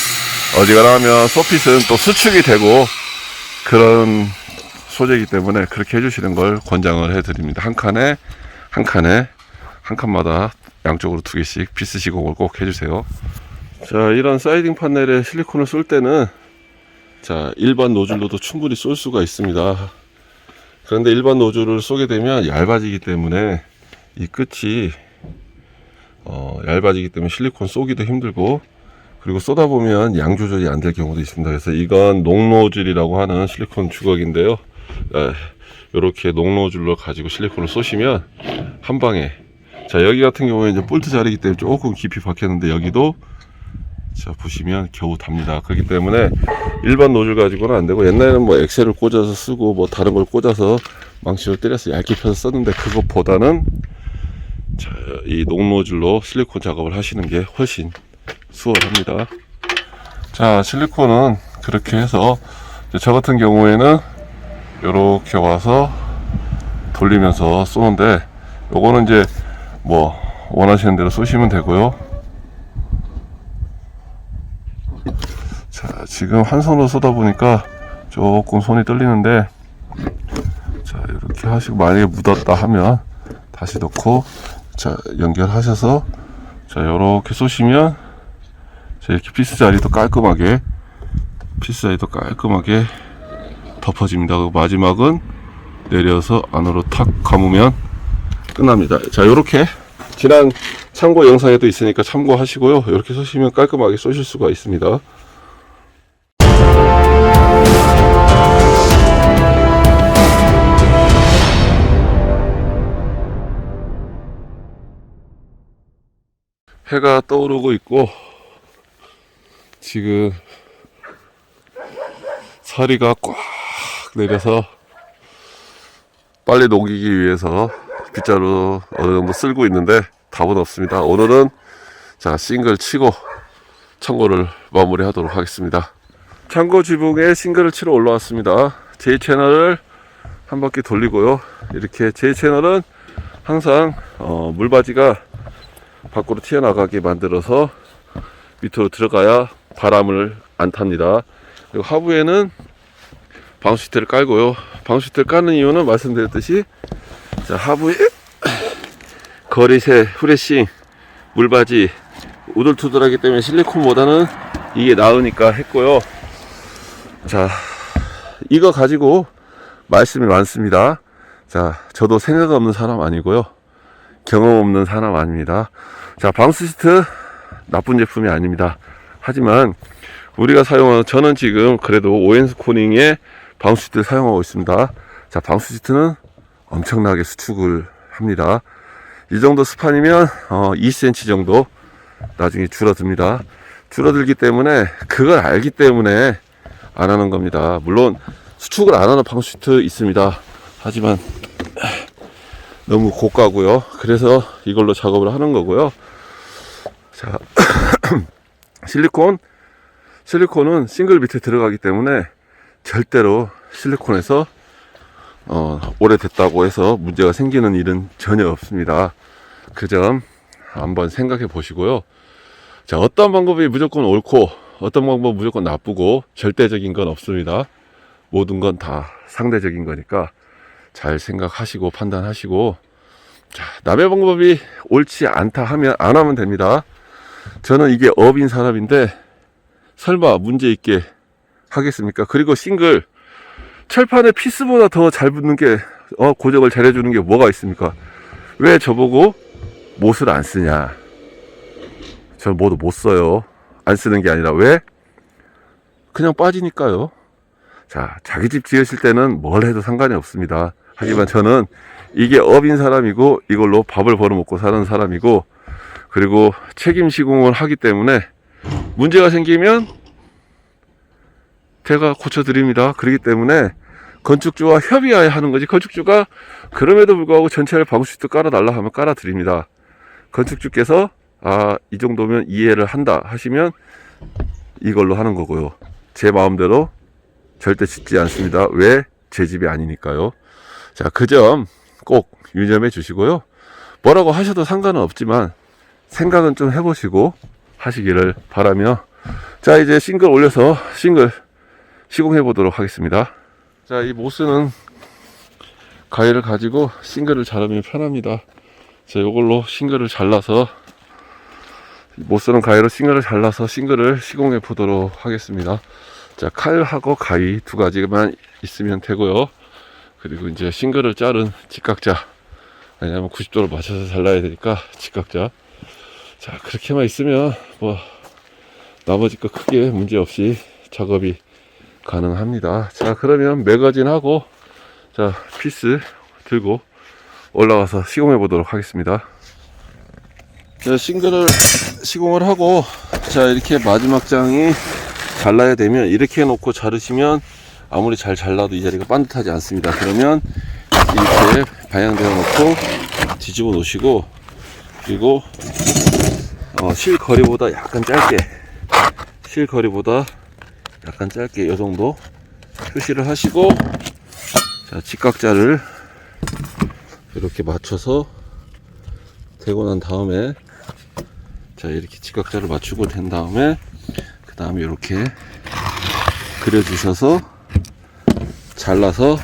S1: 어지간하 하면 소핏은 또 수축이 되고 그런 소재이기 때문에 그렇게 해주시는 걸 권장을 해드립니다. 한 칸마다 양쪽으로 두 개씩 피스 시공을 꼭 해주세요. 자, 이런 사이딩 판넬에 실리콘을 쏠 때는 자, 일반 노즐로도 충분히 쏠 수가 있습니다. 그런데 일반 노즐을 쏘게 되면 얇아지기 때문에 이 끝이 얇아지기 때문에 실리콘 쏘기도 힘들고 그리고 쏘다 보면 양 조절이 안 될 경우도 있습니다. 그래서 이건 녹노즐이라고 하는 실리콘 주걱인데요. 이렇게 녹노즐로 가지고 실리콘을 쏘시면 한 방에 자, 여기 같은 경우에 이제 볼트 자리이기 때문에 조금 깊이 박혔는데 여기도 자, 보시면 겨우 답니다. 그렇기 때문에 일반 노즐 가지고는 안 되고 옛날에는 뭐 엑셀을 꽂아서 쓰고 뭐 다른 걸 꽂아서 망치로 때려서 얇게 펴서 썼는데 그것보다는 자, 이 녹노즐로 실리콘 작업을 하시는 게 훨씬 수월합니다. 자, 실리콘은 그렇게 해서 저 같은 경우에는 이렇게 와서 돌리면서 쏘는데 요거는 이제 뭐 원하시는 대로 쏘시면 되고요. 자, 지금 한 손으로 쏘다 보니까 조금 손이 떨리는데 자, 이렇게 하시고 만약에 묻었다 하면 다시 넣고 자, 연결하셔서 자, 요렇게 쏘시면 자, 이렇게 피스 자리도 깔끔하게 덮어집니다. 그리고 마지막은 내려서 안으로 탁 감으면 끝납니다. 자, 요렇게 지난 참고 영상에도 있으니까 참고하시고요. 이렇게 쏘시면 깔끔하게 쏘실 수가 있습니다. 해가 떠오르고 있고 지금 서리가 꽉 내려서 빨리 녹이기 위해서 빗자루 어느 정도 쓸고 있는데 답은 없습니다. 오늘은 자 싱글 치고 청고를 마무리 하도록 하겠습니다. 창고 지붕에 싱글을 치러 올라왔습니다. 제 채널을 한 바퀴 돌리고요. 이렇게 제 채널은 항상 물바지가 밖으로 튀어나가게 만들어서 밑으로 들어가야 바람을 안 탑니다. 그리고 하부에는 방수시트를 깔고요. 방수시트를 까는 이유는 말씀드렸듯이 자 하부에 거리새, 후레싱, 물바지 우들투들하기 때문에 실리콘보다는 이게 나으니까 했고요. 자 이거 가지고 말씀이 많습니다. 자 저도 생각 없는 사람 아니고요, 경험 없는 사람 아닙니다. 자 방수시트 나쁜 제품이 아닙니다. 하지만 우리가 사용하는, 저는 지금 그래도 오엔스 코닝의 방수시트를 사용하고 있습니다. 자 방수시트는 엄청나게 수축을 합니다. 이 정도 스판이면 2cm 정도 나중에 줄어듭니다. 줄어들기 때문에 그걸 알기 때문에 안 하는 겁니다. 물론 수축을 안 하는 방수시트 있습니다. 하지만 너무 고가고요. 그래서 이걸로 작업을 하는 거고요. 자 실리콘은 싱글 밑에 들어가기 때문에 절대로 실리콘에서 오래됐다고 해서 문제가 생기는 일은 전혀 없습니다. 그 점 한번 생각해 보시고요. 자 어떤 방법이 무조건 옳고 어떤 방법은 무조건 나쁘고 절대적인 건 없습니다. 모든 건 다 상대적인 거니까 잘 생각하시고 판단하시고, 자 남의 방법이 옳지 않다 하면 안 하면 됩니다. 저는 이게 업인 사람인데 설마 문제 있게 하겠습니까? 그리고 싱글 철판에 피스보다 더 잘 붙는 게 고정을 잘 해주는 게 뭐가 있습니까? 왜 저보고 못을 안 쓰냐? 전 모두 못 써요. 안 쓰는 게 아니라 왜? 그냥 빠지니까요. 자 자기 집 지으실 때는 뭘 해도 상관이 없습니다. 하지만 저는 이게 업인 사람이고 이걸로 밥을 벌어먹고 사는 사람이고, 그리고 책임 시공을 하기 때문에 문제가 생기면 제가 고쳐드립니다. 그렇기 때문에 건축주와 협의하여 하는 거지, 건축주가 그럼에도 불구하고 전체를 방수시트 깔아달라 하면 깔아드립니다. 건축주께서 이 정도면 이해를 한다 하시면 이걸로 하는 거고요. 제 마음대로 절대 짓지 않습니다. 왜? 제 집이 아니니까요. 자, 그 점 꼭 유념해 주시고요. 뭐라고 하셔도 상관은 없지만 생각은 좀 해보시고 하시기를 바라며, 자 이제 싱글 올려서 싱글 시공해 보도록 하겠습니다. 자 이 모스는 가위를 가지고 싱글을 자르면 편합니다. 자 이걸로 싱글을 잘라서, 모스는 가위로 싱글을 잘라서 싱글을 시공해 보도록 하겠습니다. 자 칼하고 가위 두 가지만 있으면 되고요. 그리고 이제 싱글을 자른 직각자, 왜냐면 90도로 맞춰서 잘라야 되니까 직각자. 자 그렇게만 있으면 뭐 나머지 거 크게 문제 없이 작업이 가능합니다. 자 그러면 매거진 하고 자 피스 들고 올라가서 시공해 보도록 하겠습니다. 자 싱글을 시공을 하고, 자 이렇게 마지막 장이 잘라야 되면 이렇게 해놓고 자르시면 아무리 잘 잘라도 이 자리가 반듯하지 않습니다. 그러면 이렇게 방향되어 놓고 뒤집어 놓으시고, 그리고 실거리보다 약간 짧게, 실거리보다 약간 짧게 이 정도 표시를 하시고, 자 직각자를 이렇게 맞춰서 대고 난 다음에, 자 이렇게 직각자를 맞추고 된 다음에 그 다음에 이렇게 그려 주셔서 잘라서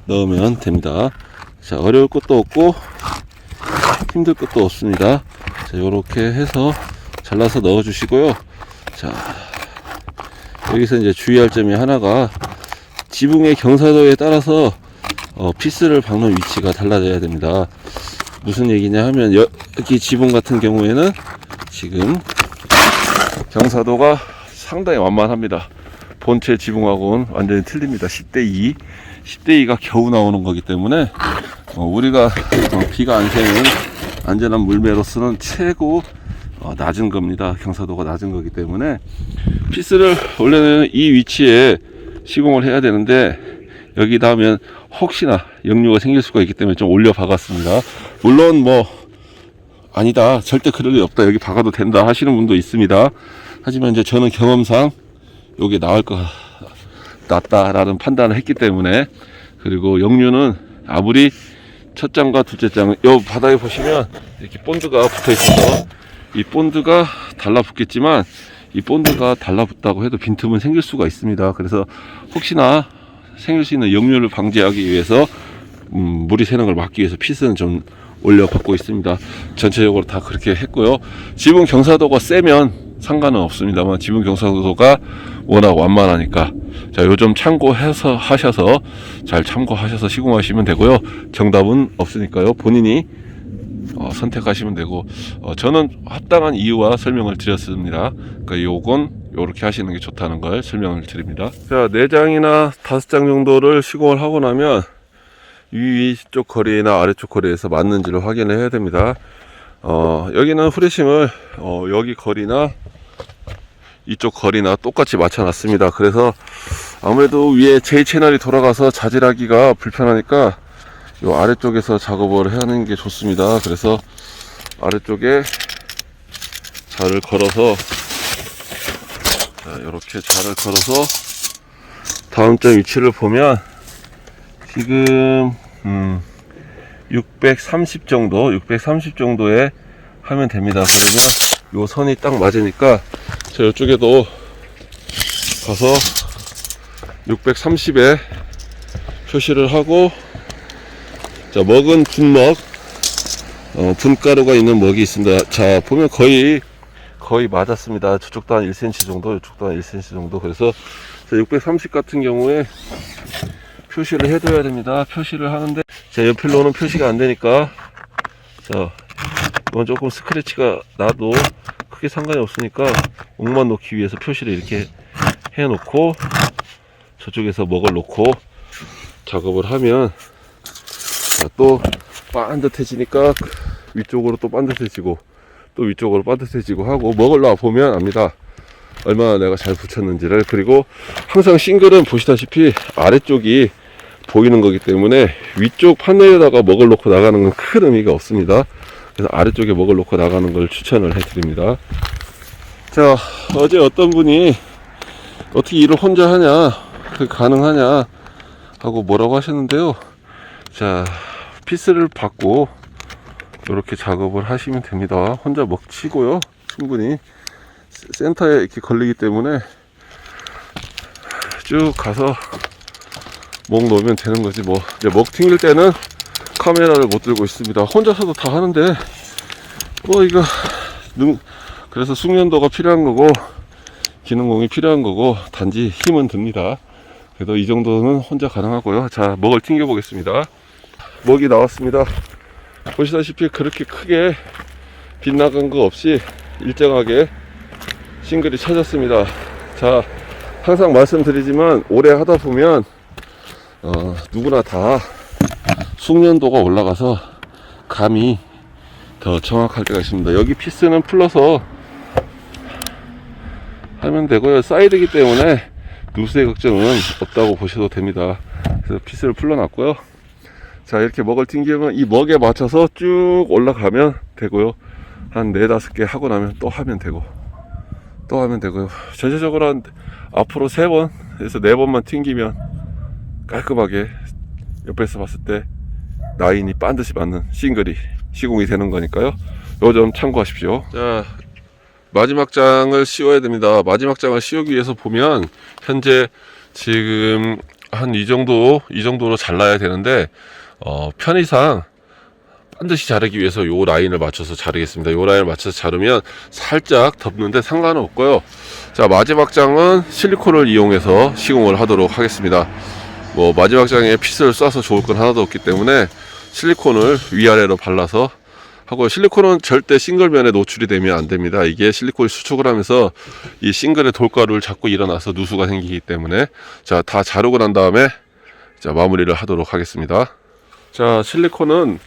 S1: 넣으면 됩니다. 자 어려울 것도 없고 힘들 것도 없습니다. 자 이렇게 해서 잘라서 넣어 주시고요. 자 여기서 이제 주의할 점이 하나가, 지붕의 경사도에 따라서 피스를 박는 위치가 달라져야 됩니다. 무슨 얘기냐 하면, 여기 지붕 같은 경우에는 지금 경사도가 상당히 완만합니다. 본체 지붕하고는 완전히 틀립니다. 10대2 10대2가 겨우 나오는 거기 때문에 우리가 비가 안 새는 안전한 물매로서는 최고 낮은 겁니다. 경사도가 낮은 거기 때문에 피스를 원래는 이 위치에 시공을 해야 되는데 여기다 하면 혹시나 역류가 생길 수가 있기 때문에 좀 올려 박았습니다. 물론 뭐 아니다, 절대 그럴 리 없다, 여기 박아도 된다 하시는 분도 있습니다. 하지만 이제 저는 경험상 여기 나올 것 낫다라는 판단을 했기 때문에. 그리고 역류는 아무리 첫 장과 둘째 장, 요 바닥에 보시면 이렇게 본드가 붙어 있어서 이 본드가 달라붙겠지만, 이 본드가 달라붙다고 해도 빈틈은 생길 수가 있습니다. 그래서 혹시나 생길 수 있는 역류를 방지하기 위해서 물이 새는 걸 막기 위해서 핏은 좀 올려받고 있습니다. 전체적으로 다 그렇게 했고요. 지붕 경사도가 세면 상관은 없습니다만, 지붕 경사도가 워낙 완만하니까 자, 요 점 참고해서 하셔서, 잘 참고하셔서 시공하시면 되고요. 정답은 없으니까요, 본인이 선택하시면 되고, 저는 합당한 이유와 설명을 드렸습니다. 그러니까 요건 요렇게 하시는 게 좋다는 걸 설명을 드립니다. 자, 4장이나 5장 정도를 시공을 하고 나면 위쪽 거리나 아래쪽 거리에서 맞는지를 확인을 해야 됩니다. 여기는 후레싱을 여기 거리나 이쪽 거리나 똑같이 맞춰 놨습니다. 그래서 아무래도 위에 J 채널이 돌아가서 자질하기가 불편하니까 요 아래쪽에서 작업을 하는 게 좋습니다. 그래서 아래쪽에 자를 걸어서, 자, 이렇게 자를 걸어서 다음 점 위치를 보면 지금 630 정도에 하면 됩니다. 그러면 요 선이 딱 맞으니까 자, 이쪽에도 가서 630에 표시를 하고, 자, 먹은 분먹, 분가루가 있는 먹이 있습니다. 자, 보면 거의 맞았습니다. 저쪽도 한 1cm 정도, 이쪽도 한 1cm 정도. 그래서 630 같은 경우에 표시를 해둬야 됩니다. 표시를 하는데 제 옆필로는 표시가 안 되니까, 자, 이건 조금 스크래치가 나도 크게 상관이 없으니까 옥만 놓기 위해서 표시를 이렇게 해 놓고, 저쪽에서 먹을 놓고 작업을 하면, 자, 또 반듯해지니까 위쪽으로 또 반듯해지고 또 위쪽으로 반듯해지고 하고, 먹을 놔 보면 압니다, 얼마나 내가 잘 붙였는지를. 그리고 항상 싱글은 보시다시피 아래쪽이 보이는 거기 때문에 위쪽 판넬에다가 먹을 놓고 나가는 건 큰 의미가 없습니다. 그래서 아래쪽에 먹을 놓고 나가는 걸 추천을 해 드립니다. 자, 어제 어떤 분이 어떻게 일을 혼자 하냐, 그게 가능하냐 하고 뭐라고 하셨는데요. 자, 피스를 받고 이렇게 작업을 하시면 됩니다. 혼자 먹치고요, 충분히 센터에 이렇게 걸리기 때문에 쭉 가서 먹 놓으면 되는 거지 뭐. 이제 먹 튕길 때는 카메라를 못 들고 있습니다. 혼자서도 다 하는데 뭐 이거 그래서 숙련도가 필요한 거고 기능공이 필요한 거고, 단지 힘은 듭니다. 그래도 이 정도는 혼자 가능하고요. 자, 먹을 튕겨 보겠습니다. 먹이 나왔습니다. 보시다시피 그렇게 크게 빗나간 거 없이 일정하게 싱글이 쳐졌습니다. 자, 항상 말씀드리지만 오래 하다 보면 누구나 다 숙련도가 올라가서 감이 더 정확할 때가 있습니다. 여기 피스는 풀러서 하면 되고요. 사이드이기 때문에 누수의 걱정은 없다고 보셔도 됩니다. 그래서 피스를 풀러놨고요. 자, 이렇게 먹을 튕기면 이 먹에 맞춰서 쭉 올라가면 되고요. 한 4-5개 하고 나면 또 하면 되고 또 하면 되고요. 전체적으로 한 앞으로 3번에서 4번만 튕기면 깔끔하게 옆에서 봤을 때 라인이 반드시 맞는 싱글이 시공이 되는 거니까요. 요 점 참고하십시오. 자, 마지막 장을 씌워야 됩니다. 마지막 장을 씌우기 위해서 보면 현재 지금 한 이 정도로 잘라야 되는데, 편의상 반드시 자르기 위해서 요 라인을 맞춰서 자르겠습니다. 요 라인을 맞춰서 자르면 살짝 덮는데 상관은 없고요. 자, 마지막 장은 실리콘을 이용해서 시공을 하도록 하겠습니다. 뭐 마지막 장에 핏을 쏴서 좋을 건 하나도 없기 때문에 실리콘을 위아래로 발라서 하고, 실리콘은 절대 싱글면에 노출이 되면 안 됩니다. 이게 실리콘이 수축을 하면서 이 싱글의 돌가루를 자꾸 일어나서 누수가 생기기 때문에. 자, 다 자르고 난 다음에 자, 마무리를 하도록 하겠습니다. 자, 실리콘은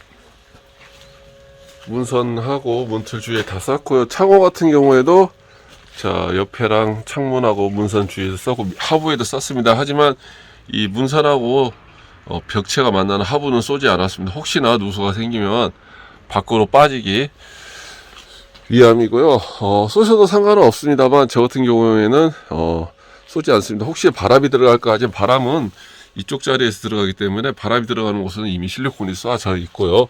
S1: 문선하고 문틀 주위에 다 쌌고요. 창호 같은 경우에도 자, 옆에랑 창문하고 문선 주위에서 썼고 하부에도 썼습니다. 하지만 이 문산하고 벽체가 만나는 하부는 쏘지 않았습니다. 혹시나 누수가 생기면 밖으로 빠지기 위함이고요. 쏘셔도 상관은 없습니다만 저 같은 경우에는 쏘지 않습니다. 혹시 바람이 들어갈까 하지만 바람은 이쪽 자리에서 들어가기 때문에 바람이 들어가는 곳은 이미 실리콘이 쏴져 있고요.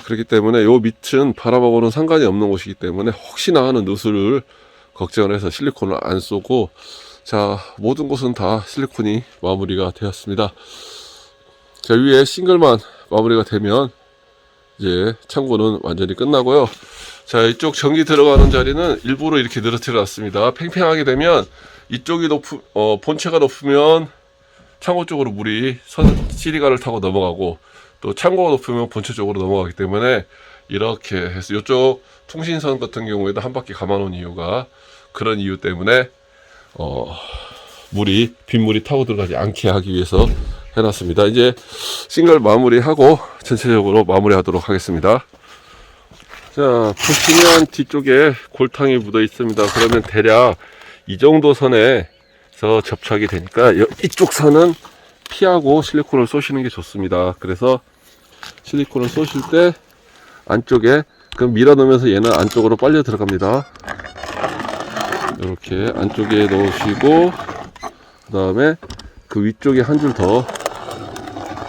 S1: 그렇기 때문에 요 밑은 바람하고는 상관이 없는 곳이기 때문에 혹시나 하는 누수를 걱정을 해서 실리콘을 안 쏘고, 자, 모든 곳은 다 실리콘이 마무리가 되었습니다. 자, 위에 싱글만 마무리가 되면 이제 창고는 완전히 끝나고요. 자, 이쪽 전기 들어가는 자리는 일부러 이렇게 늘어뜨려 놨습니다. 팽팽하게 되면 이쪽이 본체가 높으면 창고 쪽으로 물이 시리가를 타고 넘어가고, 또 창고가 높으면 본체 쪽으로 넘어가기 때문에 이렇게 해서 이쪽 통신선 같은 경우에도 한 바퀴 감아 놓은 이유가 그런 이유 때문에 빗물이 타고 들어가지 않게 하기 위해서 해놨습니다. 이제 싱글 마무리하고 전체적으로 마무리하도록 하겠습니다. 자, 보시면 뒤쪽에 골탕이 묻어 있습니다. 그러면 대략 이 정도 선에서 접착이 되니까 이쪽 선은 피하고 실리콘을 쏘시는 게 좋습니다. 그래서 실리콘을 쏘실 때 안쪽에 밀어 넣으면서 얘는 안쪽으로 빨려 들어갑니다. 이렇게 안쪽에 넣으시고, 그 다음에 그 위쪽에 한 줄 더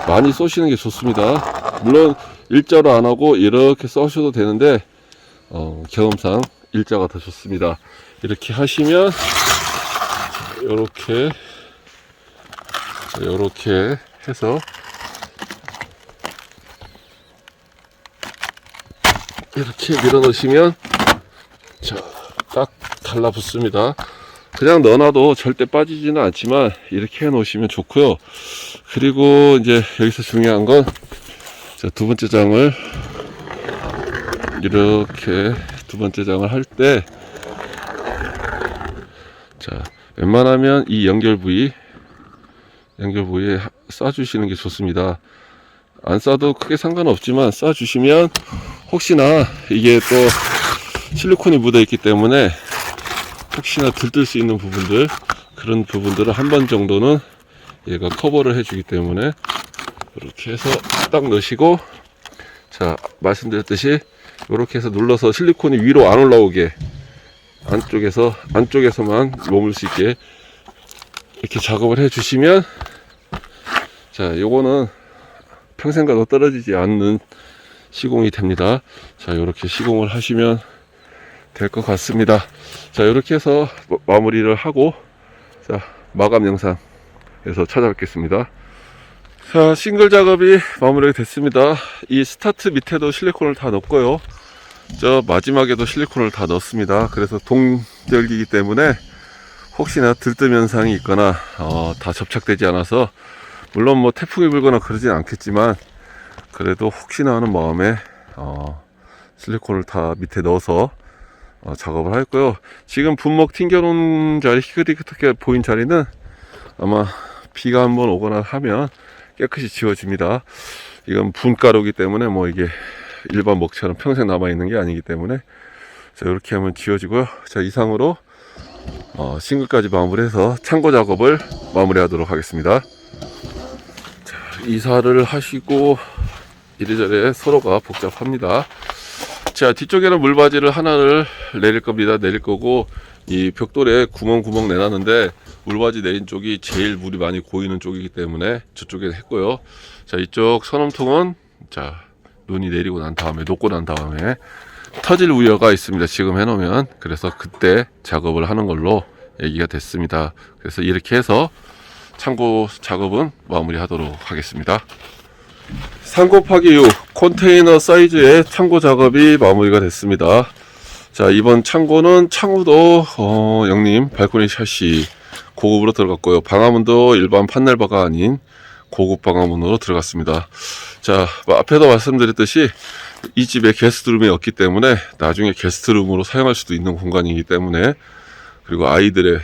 S1: 많이 쏘시는 게 좋습니다. 물론 일자로 안 하고 이렇게 쏘셔도 되는데 경험상 일자가 더 좋습니다. 이렇게 하시면 이렇게 해서 이렇게 밀어 넣으시면 자, 딱 달라붙습니다. 그냥 넣어놔도 절대 빠지지는 않지만 이렇게 해 놓으시면 좋고요. 그리고 이제 여기서 중요한 건 두 번째 장을 이렇게 두 번째 장을 할 때, 자, 웬만하면 이 연결 부위에 쏴주시는 게 좋습니다. 안 쏴도 크게 상관없지만 쏴주시면 혹시나 이게 또 실리콘이 묻어 있기 때문에 혹시나 들뜰 수 있는 부분들, 그런 부분들을 한 번 정도는 얘가 커버를 해주기 때문에 이렇게 해서 딱 넣으시고, 자, 말씀드렸듯이 이렇게 해서 눌러서 실리콘이 위로 안 올라오게 안쪽에서만 머물 수 있게 이렇게 작업을 해 주시면, 자, 요거는 평생 가도 떨어지지 않는 시공이 됩니다. 자, 이렇게 시공을 하시면 될 것 같습니다. 자, 이렇게 해서 마무리를 하고, 자, 마감 영상에서 찾아뵙겠습니다. 자, 싱글 작업이 마무리가 됐습니다. 이 스타트 밑에도 실리콘을 다 넣었고요. 저 마지막에도 실리콘을 다 넣었습니다. 그래서 동절기이기 때문에 혹시나 들뜸 현상이 있거나 다 접착되지 않아서, 물론 뭐 태풍이 불거나 그러진 않겠지만 그래도 혹시나 하는 마음에 실리콘을 다 밑에 넣어서 작업을 했고요. 지금 분목 튕겨놓은 자리, 희끗희끗하게 보인 자리는 아마 비가 한번 오거나 하면 깨끗이 지워집니다. 이건 분가루기 때문에 뭐 이게 일반 먹처럼 평생 남아있는 게 아니기 때문에, 자, 이렇게 하면 지워지고요. 자, 이상으로 싱글까지 마무리해서 창고 작업을 마무리하도록 하겠습니다. 자, 이사를 하시고 이래저래 서로가 복잡합니다. 자, 뒤쪽에는 물바지를 하나를 내릴 겁니다. 내릴 거고, 이 벽돌에 구멍 내놨는데 물바지 내린 쪽이 제일 물이 많이 고이는 쪽이기 때문에 저쪽에 했고요. 자, 이쪽 선원통은 자, 눈이 내리고 난 다음에, 녹고 난 다음에 터질 우려가 있습니다. 지금 해놓으면. 그래서 그때 작업을 하는 걸로 얘기가 됐습니다. 그래서 이렇게 해서 창고 작업은 마무리 하도록 하겠습니다. 3곱하기6 컨테이너 사이즈의 창고 작업이 마무리가 됐습니다. 자, 이번 창고는 창호도 영림 발코니 샷시 고급으로 들어갔고요. 방화문도 일반 판넬바가 아닌 고급 방화문으로 들어갔습니다. 자, 앞에도 말씀드렸듯이 이 집에 게스트룸이 없기 때문에 나중에 게스트룸으로 사용할 수도 있는 공간이기 때문에, 그리고 아이들의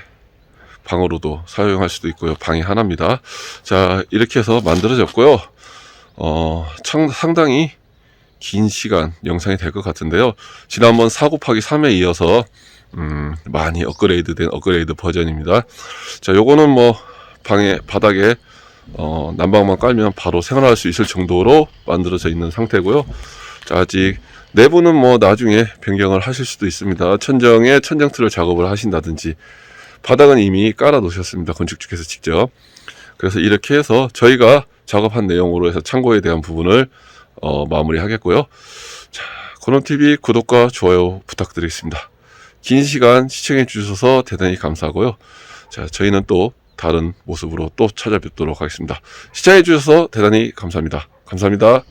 S1: 방으로도 사용할 수도 있고요. 방이 하나입니다. 자, 이렇게 해서 만들어졌고요. 상당히 긴 시간 영상이 될 것 같은데요. 지난번 4곱하기3에 이어서 많이 업그레이드 된 업그레이드 버전입니다. 자, 요거는 뭐 방에 바닥에 난방만 깔면 바로 생활할 수 있을 정도로 만들어져 있는 상태고요. 자, 아직 내부는 뭐 나중에 변경을 하실 수도 있습니다. 천정에 천정틀을 작업을 하신다든지, 바닥은 이미 깔아 놓으셨습니다. 건축주께서 직접. 그래서 이렇게 해서 저희가 작업한 내용으로 해서 참고에 대한 부분을 마무리 하겠고요. 자, 고놈TV 구독과 좋아요 부탁드리겠습니다. 긴 시간 시청해 주셔서 대단히 감사하고요. 자, 저희는 또 다른 모습으로 또 찾아뵙도록 하겠습니다. 시청해 주셔서 대단히 감사합니다. 감사합니다.